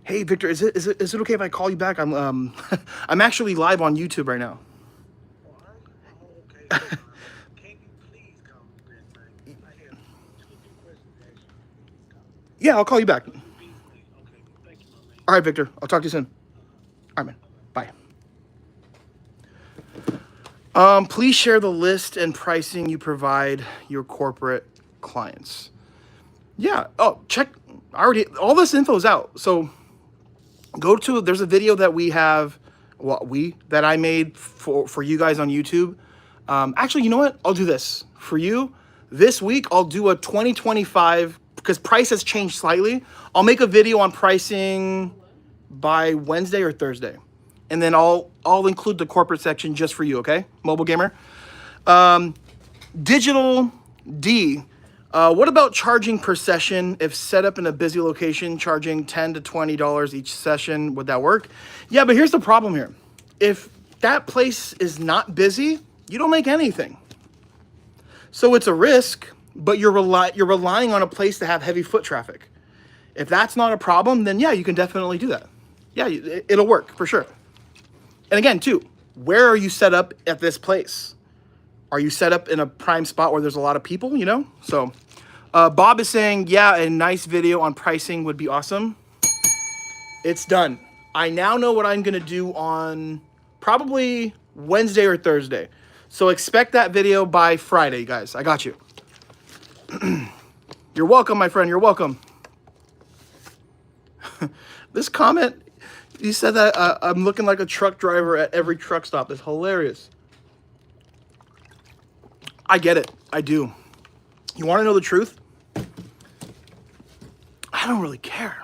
Hey Victor, is it okay if I call you back? I'm I'm actually live on YouTube right now. Yeah, I'll call you back. All right, Victor, I'll talk to you soon. All right, man. Bye. Please share the list and pricing you provide your corporate clients. Yeah. Oh, check. All this info is out. So there's a video that we have, that I made for you guys on YouTube. Actually, you know what? I'll do this for you. This week, I'll do a 2025, because price has changed slightly. I'll make a video on pricing by Wednesday or Thursday. And then I'll include the corporate section just for you, okay? Mobile Gamer. Digital D. What about charging per session? If set up in a busy location, charging $10 to $20 each session, would that work? Yeah, but here's the problem here. If that place is not busy, you don't make anything. So it's a risk, but you're relying on a place to have heavy foot traffic. If that's not a problem, then yeah, you can definitely do that. Yeah, it'll work for sure. And again, too, where are you set up at this place? Are you set up in a prime spot where there's a lot of people, So Bob is saying, yeah, a nice video on pricing would be awesome. It's done. I now know what I'm going to do on probably Wednesday or Thursday. So expect that video by Friday, guys. I got you. You're welcome, my friend. You're welcome. This comment, you said that I'm looking like a truck driver at every truck stop. That's hilarious. I get it. I do. You want to know the truth? I don't really care.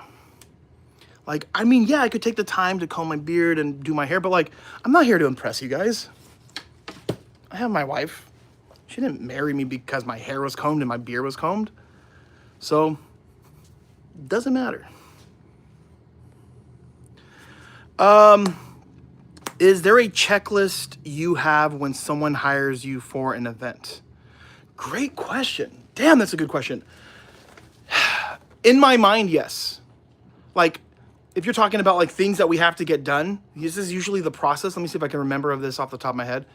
Yeah, I could take the time to comb my beard and do my hair, but I'm not here to impress you guys. I have my wife. She didn't marry me because my hair was combed and my beard was combed. So, it doesn't matter. Is there a checklist you have when someone hires you for an event? Great question. Damn, that's a good question. In my mind, yes. if you're talking about like things that we have to get done, this is usually the process. Let me see if I can remember of this off the top of my head.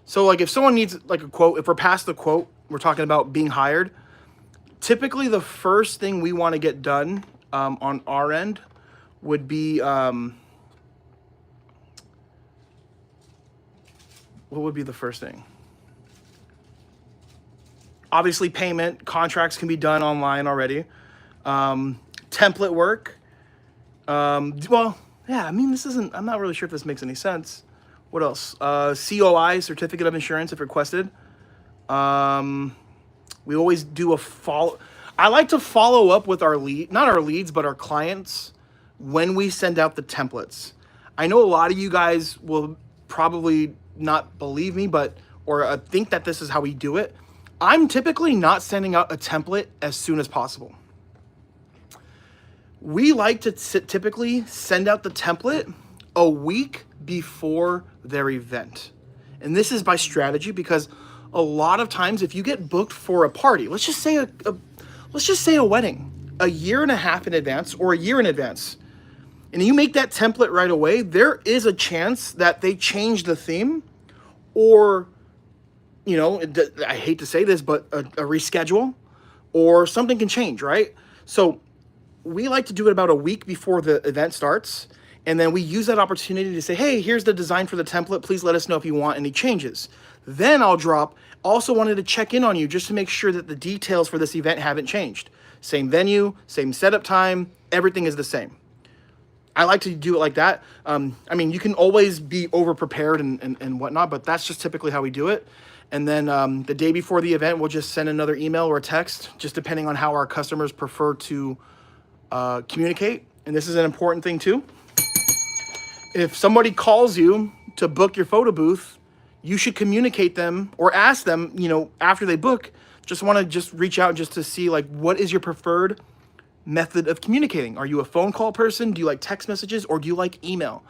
So like if someone needs like a quote, if we're past the quote, we're talking about being hired. Typically the first thing we want to get done on our end would be, what would be the first thing? Obviously payment, contracts can be done online already. Template work. Well, yeah, I mean, I'm not really sure if this makes any sense. What else? COI, certificate of insurance, if requested. We always do a follow. I like to follow up with our lead, not our leads, but our clients when we send out the templates. I know a lot of you guys will probably not believe me, or think that this is how we do it. I'm typically not sending out a template as soon as possible. We like to typically send out the template a week before their event. And this is by strategy because a lot of times if you get booked for a party, let's just say a wedding, a year and a half in advance or a year in advance, and you make that template right away, there is a chance that they change the theme or, I hate to say this, but a reschedule or something can change, right? So we like to do it about a week before the event starts. And then we use that opportunity to say, hey, here's the design for the template. Please let us know if you want any changes. Then I'll drop, also wanted to check in on you just to make sure that the details for this event haven't changed. Same venue, same setup time, everything is the same. I like to do it like that. I mean, you can always be over-prepared and whatnot, but that's just typically how we do it. And then the day before the event, we'll just send another email or a text, just depending on how our customers prefer to communicate. And this is an important thing too. If somebody calls you to book your photo booth, you should communicate them or ask them, after they book, just reach out just to see like, what is your preferred method of communicating? Are you a phone call person? Do you like text messages or do you like email?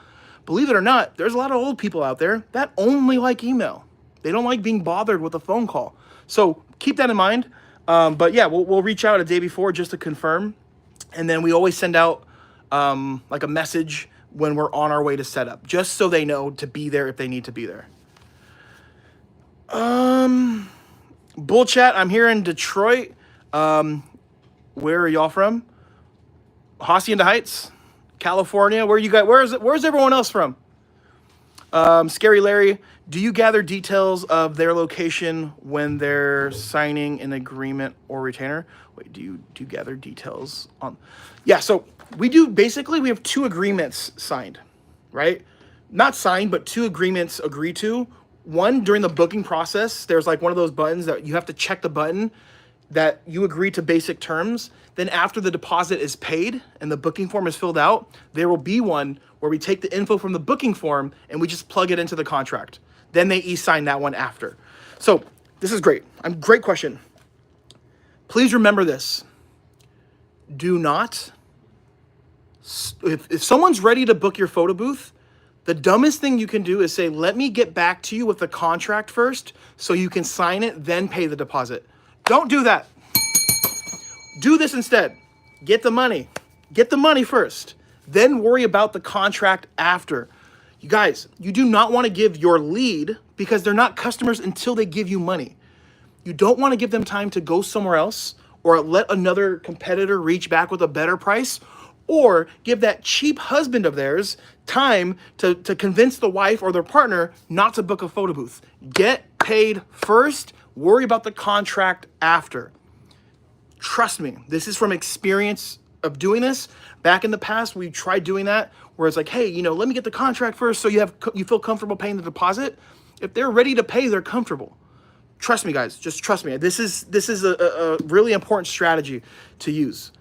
Believe it or not, there's a lot of old people out there that only like email. They don't like being bothered with a phone call. So keep that in mind. But yeah, we'll reach out a day before just to confirm. And then we always send out like a message when we're on our way to set up, just so they know to be there if they need to be there. Bull chat, I'm here in Detroit. Where are y'all from? Hacienda Heights, California. Where you guys? Where's everyone else from? Scary Larry, do you gather details of their location when they're signing an agreement or retainer? Wait, do you gather details on? Yeah, so we do, basically we have 2 agreements signed, right? Not signed, but 2 agreements agreed to. One, during the booking process, there's like one of those buttons that you have to check the button that you agree to basic terms. Then after the deposit is paid and the booking form is filled out, there will be one where we take the info from the booking form and we just plug it into the contract. Then they e-sign that one after. So this is great. Great question. Please remember this. Do not, if someone's ready to book your photo booth, the dumbest thing you can do is say, let me get back to you with the contract first so you can sign it, then pay the deposit. Don't do that. Do this instead. Get the money. Get the money first. Then worry about the contract after. You guys, you do not want to give your lead, because they're not customers until they give you money. You don't want to give them time to go somewhere else or let another competitor reach back with a better price, or give that cheap husband of theirs time to convince the wife or their partner not to book a photo booth. Get paid first. Worry about the contract after. Trust me, this is from experience of doing this. Back in the past, we tried doing that where it's like, hey, let me get the contract first so you feel comfortable paying the deposit. If they're ready to pay, they're comfortable. Trust me, guys. Just trust me. This is a really important strategy to use.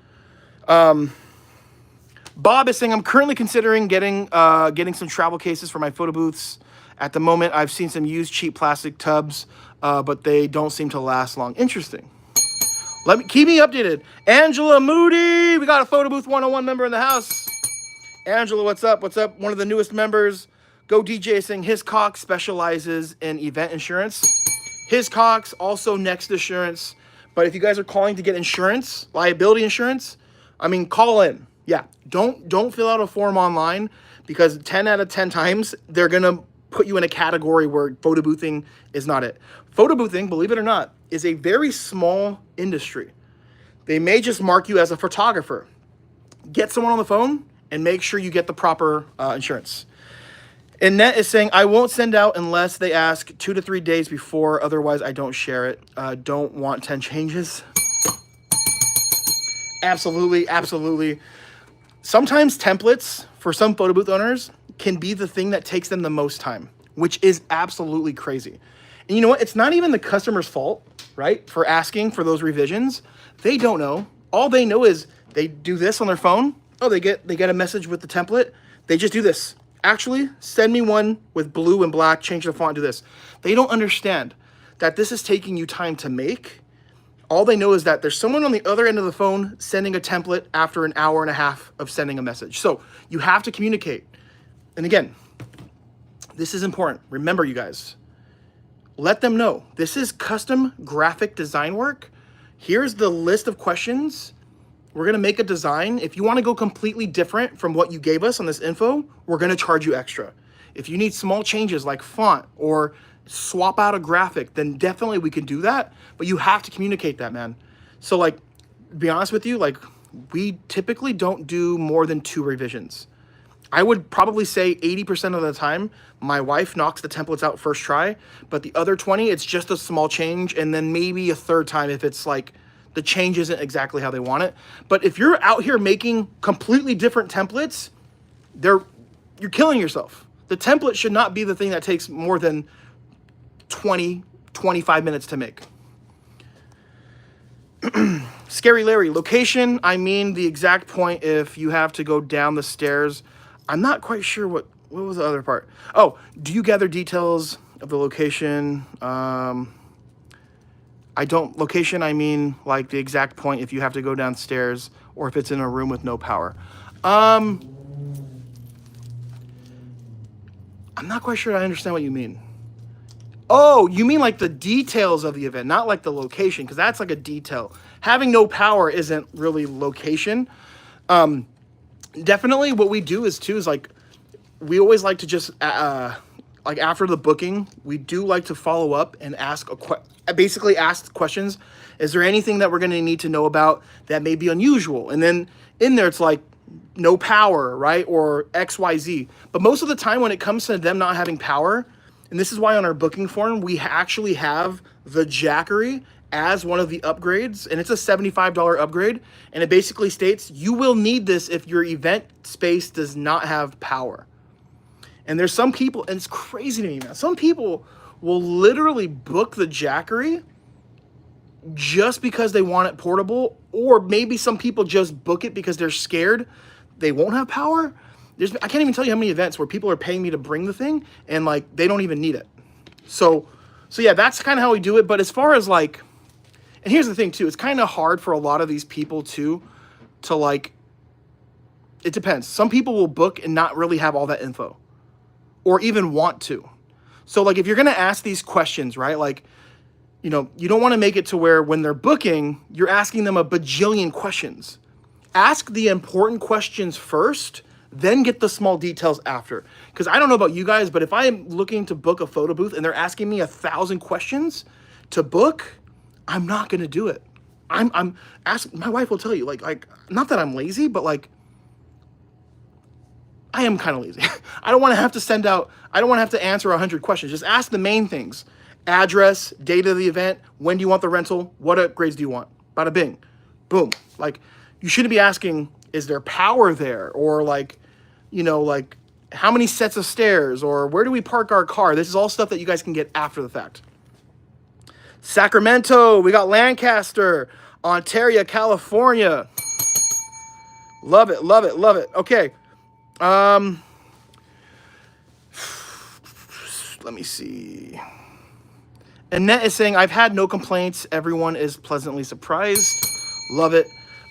Bob is saying, I'm currently considering getting some travel cases for my photo booths. At the moment, I've seen some used cheap plastic tubs, but they don't seem to last long. Interesting. Keep me updated. Angela Moody, we got a Photo Booth 101 member in the house. Angela, what's up? What's up? One of the newest members. Go DJ is saying Hiscox specializes in event insurance. Hiscox, also Next Assurance. But if you guys are calling to get insurance, liability insurance, call in. Yeah, don't fill out a form online, because 10 out of 10 times they're gonna put you in a category where photo boothing is not it. Photo boothing, believe it or not, is a very small industry. They may just mark you as a photographer. Get someone on the phone and make sure you get the proper insurance. Annette is saying, I won't send out unless they ask 2 to 3 days before. Otherwise, I don't share it. Don't want 10 changes. Absolutely, absolutely. Sometimes templates for some photo booth owners can be the thing that takes them the most time, which is absolutely crazy. And you know what? It's not even the customer's fault, right? For asking for those revisions. They don't know. All they know is they do this on their phone. Oh, they get a message with the template. They just do this. Actually, send me one with blue and black, change the font, do this. They don't understand that this is taking you time to make. All they know is that there's someone on the other end of the phone sending a template after an hour and a half of sending a message. So you have to communicate. And again, this is important. Remember, you guys, let them know this is custom graphic design work. Here's the list of questions. We're going to make a design. If you want to go completely different from what you gave us on this info, we're going to charge you extra. If you need small changes like font or swap out a graphic, then definitely we can do that. But you have to communicate that, man. So like, to be honest with you, like we typically don't do more than 2 revisions. I would probably say 80% of the time, my wife knocks the templates out first try, but the other 20, it's just a small change. And then maybe a third time if it's like, the change isn't exactly how they want it. But if you're out here making completely different templates, you're killing yourself. The template should not be the thing that takes more than 20, 25 minutes to make. Scary Larry, location, I mean the exact point if you have to go down the stairs. I'm not quite sure what was the other part. Oh, do you gather details of the location? Location, I mean like the exact point if you have to go downstairs or if it's in a room with no power. I'm not quite sure I understand what you mean. Oh, you mean like the details of the event, not like the location, because that's like a detail. Having no power isn't really location. Definitely what we do is like, we always like to just, like after the booking, we do like to follow up and basically ask questions. Is there anything that we're going to need to know about that may be unusual? And then in there, it's like no power, right? Or XYZ. But most of the time when it comes to them not having power, and this is why on our booking form, we actually have the Jackery as one of the upgrades, and it's a $75 upgrade. And it basically states you will need this if your event space does not have power. And there's some people, and it's crazy to me, man. Some people will literally book the Jackery just because they want it portable, or maybe some people just book it because they're scared they won't have power. I can't even tell you how many events where people are paying me to bring the thing and like they don't even need it. So yeah, that's kind of how we do it. But as far as like, and here's the thing too, it's kind of hard for a lot of these people too to like, it depends. Some people will book and not really have all that info or even want to. So like if you're going to ask these questions, right? Like, you know, you don't want to make it to where when they're booking, you're asking them a bajillion questions. Ask the important questions first, then get the small details after. Because I don't know about you guys, but if I'm looking to book a photo booth and they're asking me 1,000 questions to book, I'm not going to do it. I'm asking, my wife will tell you, like, not that I'm lazy, but like, I am kind of lazy. I don't want to have to answer 100 questions. Just ask the main things. Address, date of the event, when do you want the rental, what upgrades do you want? Bada bing. Boom. Like, you shouldn't be asking, is there power there? Or like, you know, like how many sets of stairs, or where do we park our car? This is all stuff that you guys can get after the fact. Sacramento, we got Lancaster, Ontario, California. Love it, love it, love it. Okay. Let me see. Annette is saying, I've had no complaints. Everyone is pleasantly surprised. Love it.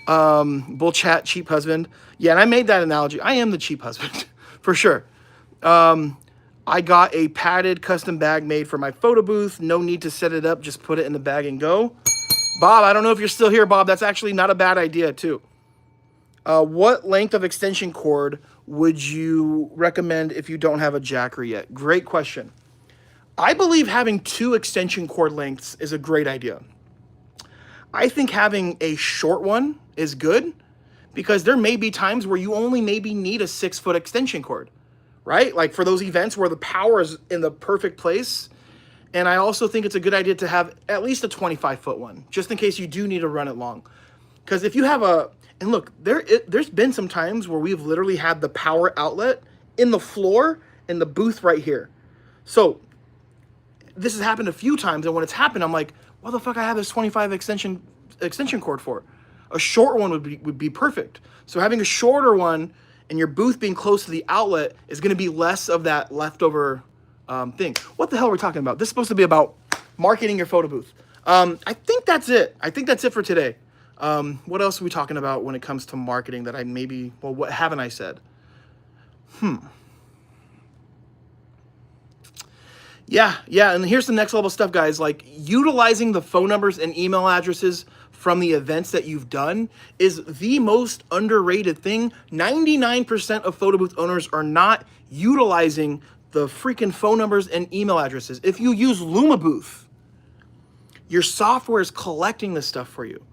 Bull chat, cheap husband. Yeah, and I made that analogy. I am the cheap husband, for sure. I got a padded custom bag made for my photo booth. No need to set it up. Just put it in the bag and go. Bob, I don't know if you're still here, Bob. That's actually not a bad idea, too. What length of extension cord would you recommend if you don't have a jacker yet? Great question. I believe having 2 extension cord lengths is a great idea. I think having a short one is good because there may be times where you only maybe need a 6-foot extension cord, right? Like for those events where the power is in the perfect place. And I also think it's a good idea to have at least a 25-foot one, just in case you do need to run it long. Because if you have and look, there's been some times where we've literally had the power outlet in the floor in the booth right here. So this has happened a few times, and when it's happened, I'm like, what the fuck I have this 25 extension cord for? A short one would be perfect. So having a shorter one and your booth being close to the outlet is going to be less of that leftover thing. What the hell are we talking about? This is supposed to be about marketing your photo booth. I think that's it. I think that's it for today. What else are we talking about when it comes to marketing that what haven't I said? Yeah, and here's the next level stuff, guys. Like utilizing the phone numbers and email addresses from the events that you've done is the most underrated thing. 99% of photo booth owners are not utilizing the freaking phone numbers and email addresses. If you use LumaBooth, your software is collecting this stuff for you.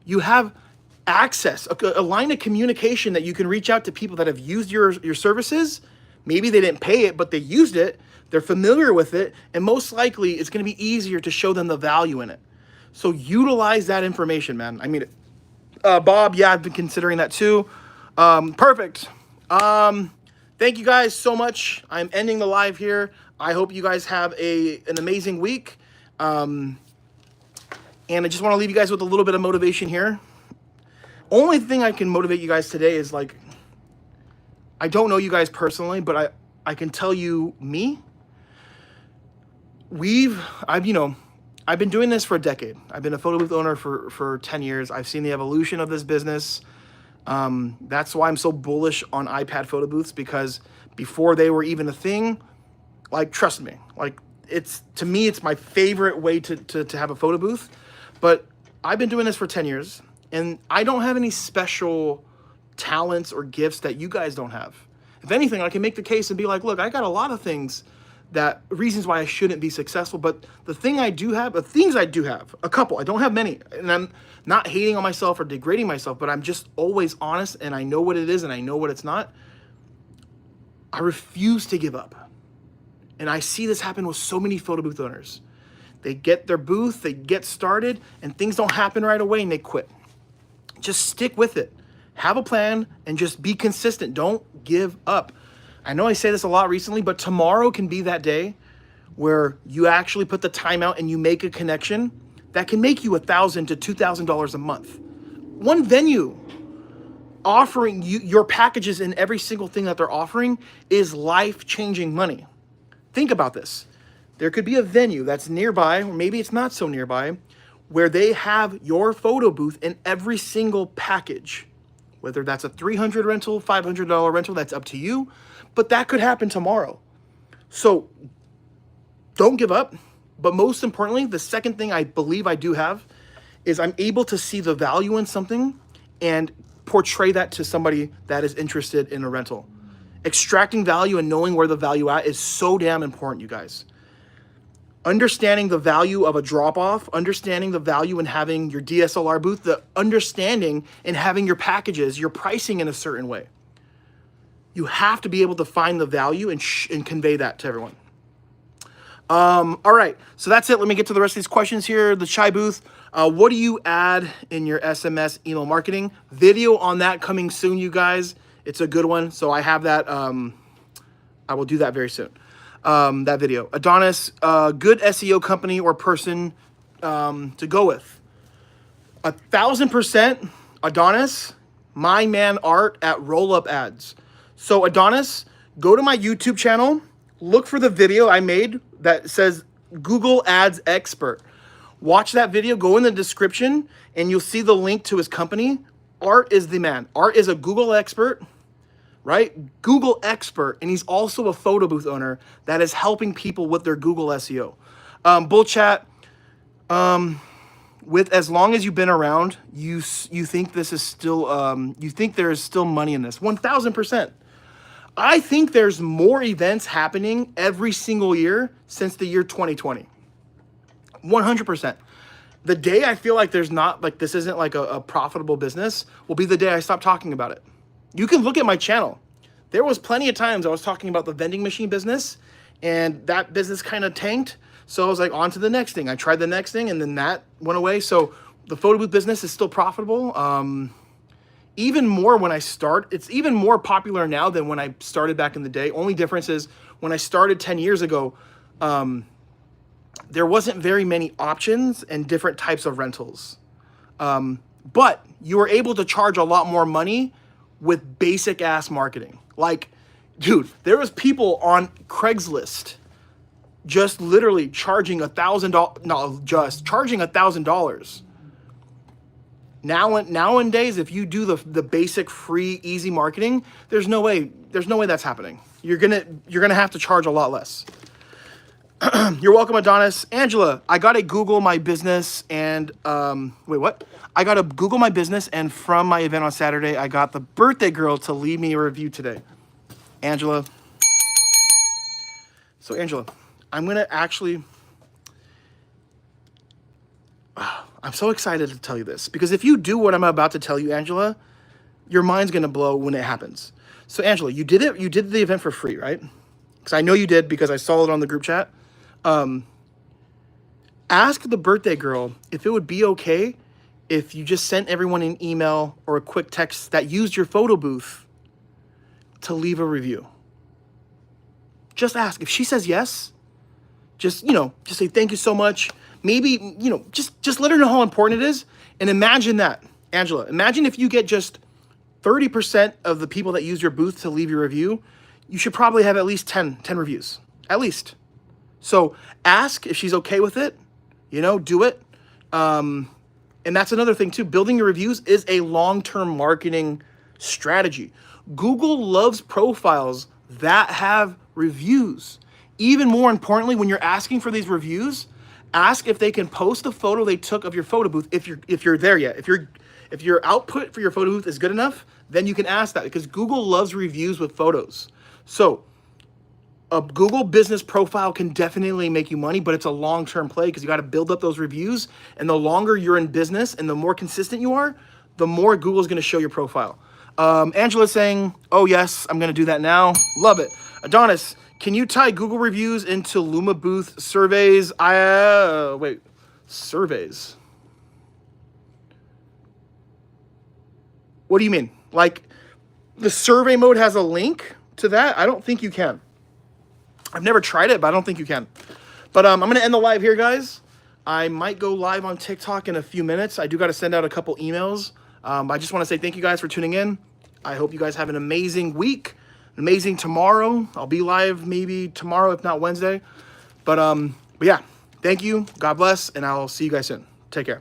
You have access, a line of communication that you can reach out to people that have used your services. Maybe they didn't pay it, but they used it. They're familiar with it, and most likely it's going to be easier to show them the value in it. So utilize that information, man. I mean, Bob, yeah, I've been considering that too. Perfect. Thank you guys so much. I'm ending the live here. I hope you guys have an amazing week. And I just want to leave you guys with a little bit of motivation here. Only thing I can motivate you guys today is like, I don't know you guys personally, but I can tell you me. I've been doing this for a decade. I've been a photo booth owner for 10 years. I've seen the evolution of this business. That's why I'm so bullish on iPad photo booths, because before they were even a thing, like, trust me, like to me, it's my favorite way to have a photo booth. But I've been doing this for 10 years and I don't have any special talents or gifts that you guys don't have. If anything, I can make the case and be like, look, I got a lot of reasons why I shouldn't be successful. But the things I do have, a couple, I don't have many. And I'm not hating on myself or degrading myself, but I'm just always honest and I know what it is and I know what it's not. I refuse to give up. And I see this happen with so many photo booth owners. They get their booth, they get started, and things don't happen right away and they quit. Just stick with it. Have a plan and just be consistent. Don't give up. I know I say this a lot recently, but tomorrow can be that day where you actually put the time out and you make a connection that can make you $1,000 to $2,000 a month. One venue offering you your packages in every single thing that they're offering is life-changing money. Think about this. There could be a venue that's nearby, or maybe it's not so nearby, where they have your photo booth in every single package. Whether that's a $300 rental, $500 rental, that's up to you. But that could happen tomorrow. So don't give up. But most importantly, the second thing I believe I do have is I'm able to see the value in something and portray that to somebody that is interested in a rental. Extracting value and knowing where the value at is so damn important, you guys. Understanding the value of a drop-off, understanding the value in having your DSLR booth, the understanding in having your packages, your pricing in a certain way. You have to be able to find the value and convey that to everyone. All right, so that's it. Let me get to the rest of these questions here. The Chai booth, what do you add in your SMS email marketing? Video on that coming soon, you guys. It's a good one, so I have that. I will do that very soon. That video. Adonis, good SEO company or person to go with. 1,000% Adonis, my man Art at Roll Up Ads. So Adonis, go to my YouTube channel, look for the video I made that says Google Ads Expert. Watch that video, go in the description, and you'll see the link to his company. Art is the man. Art is a Google expert, right? Google expert, and he's also a photo booth owner that is helping people with their Google SEO. Bull chat, with as long as you've been around, you think this is still you think there is still money in this. 1000%. I think there's more events happening every single year since the year 2020. 100%. The day I feel like there's not, like, this isn't like a profitable business will be the day I stop talking about it. You can look at my channel. There was plenty of times I was talking about the vending machine business, and that business kind of tanked. So I was like, on to the next thing. I tried the next thing, and then that went away. So the photo booth business is still profitable. Even more when I start, it's even more popular now than when I started back in the day. Only difference is when I started 10 years ago, there wasn't very many options and different types of rentals. But you were able to charge a lot more money with basic ass marketing. Like, dude, there was people on Craigslist just literally charging $1,000, no, just charging $1,000. Nowadays, if you do the basic free easy marketing, there's no way that's happening. You're gonna have to charge a lot less. You're welcome, Adonis. Angela, I gotta Google my business and wait, what? I gotta Google my business, and from my event on Saturday, I got the birthday girl to leave me a review today. Angela. So Angela, I'm gonna actually, I'm so excited to tell you this, because if you do what I'm about to tell you, Angela, your mind's gonna blow when it happens. So Angela, you did the event for free, right? Because I know you did, because I saw it on the group chat. Ask the birthday girl if it would be okay if you just sent everyone an email or a quick text that used your photo booth to leave a review. Just ask. If she says yes, just say thank you so much. Maybe, just let her know how important it is. And imagine that, Angela, imagine if you get just 30% of the people that use your booth to leave your review, you should probably have at least 10 reviews, at least. So ask if she's okay with it, do it. And that's another thing too. Building your reviews is a long-term marketing strategy. Google loves profiles that have reviews. Even more importantly, when you're asking for these reviews, ask if they can post a photo they took of your photo booth. If you're there yet, if your output for your photo booth is good enough, then you can ask that, because Google loves reviews with photos. So a Google business profile can definitely make you money, but it's a long-term play, because you got to build up those reviews. And the longer you're in business and the more consistent you are, the more Google's going to show your profile. Angela's saying, oh yes, I'm going to do that now. Love it. Adonis, can you tie Google reviews into Luma booth surveys? Surveys. What do you mean? Like, the survey mode has a link to that? I don't think you can. I've never tried it, but I don't think you can. But I'm going to end the live here, guys. I might go live on TikTok in a few minutes. I do got to send out a couple emails. I just want to say thank you guys for tuning in. I hope you guys have an amazing week, an amazing tomorrow. I'll be live maybe tomorrow, if not Wednesday. But yeah, thank you. God bless, and I'll see you guys soon. Take care.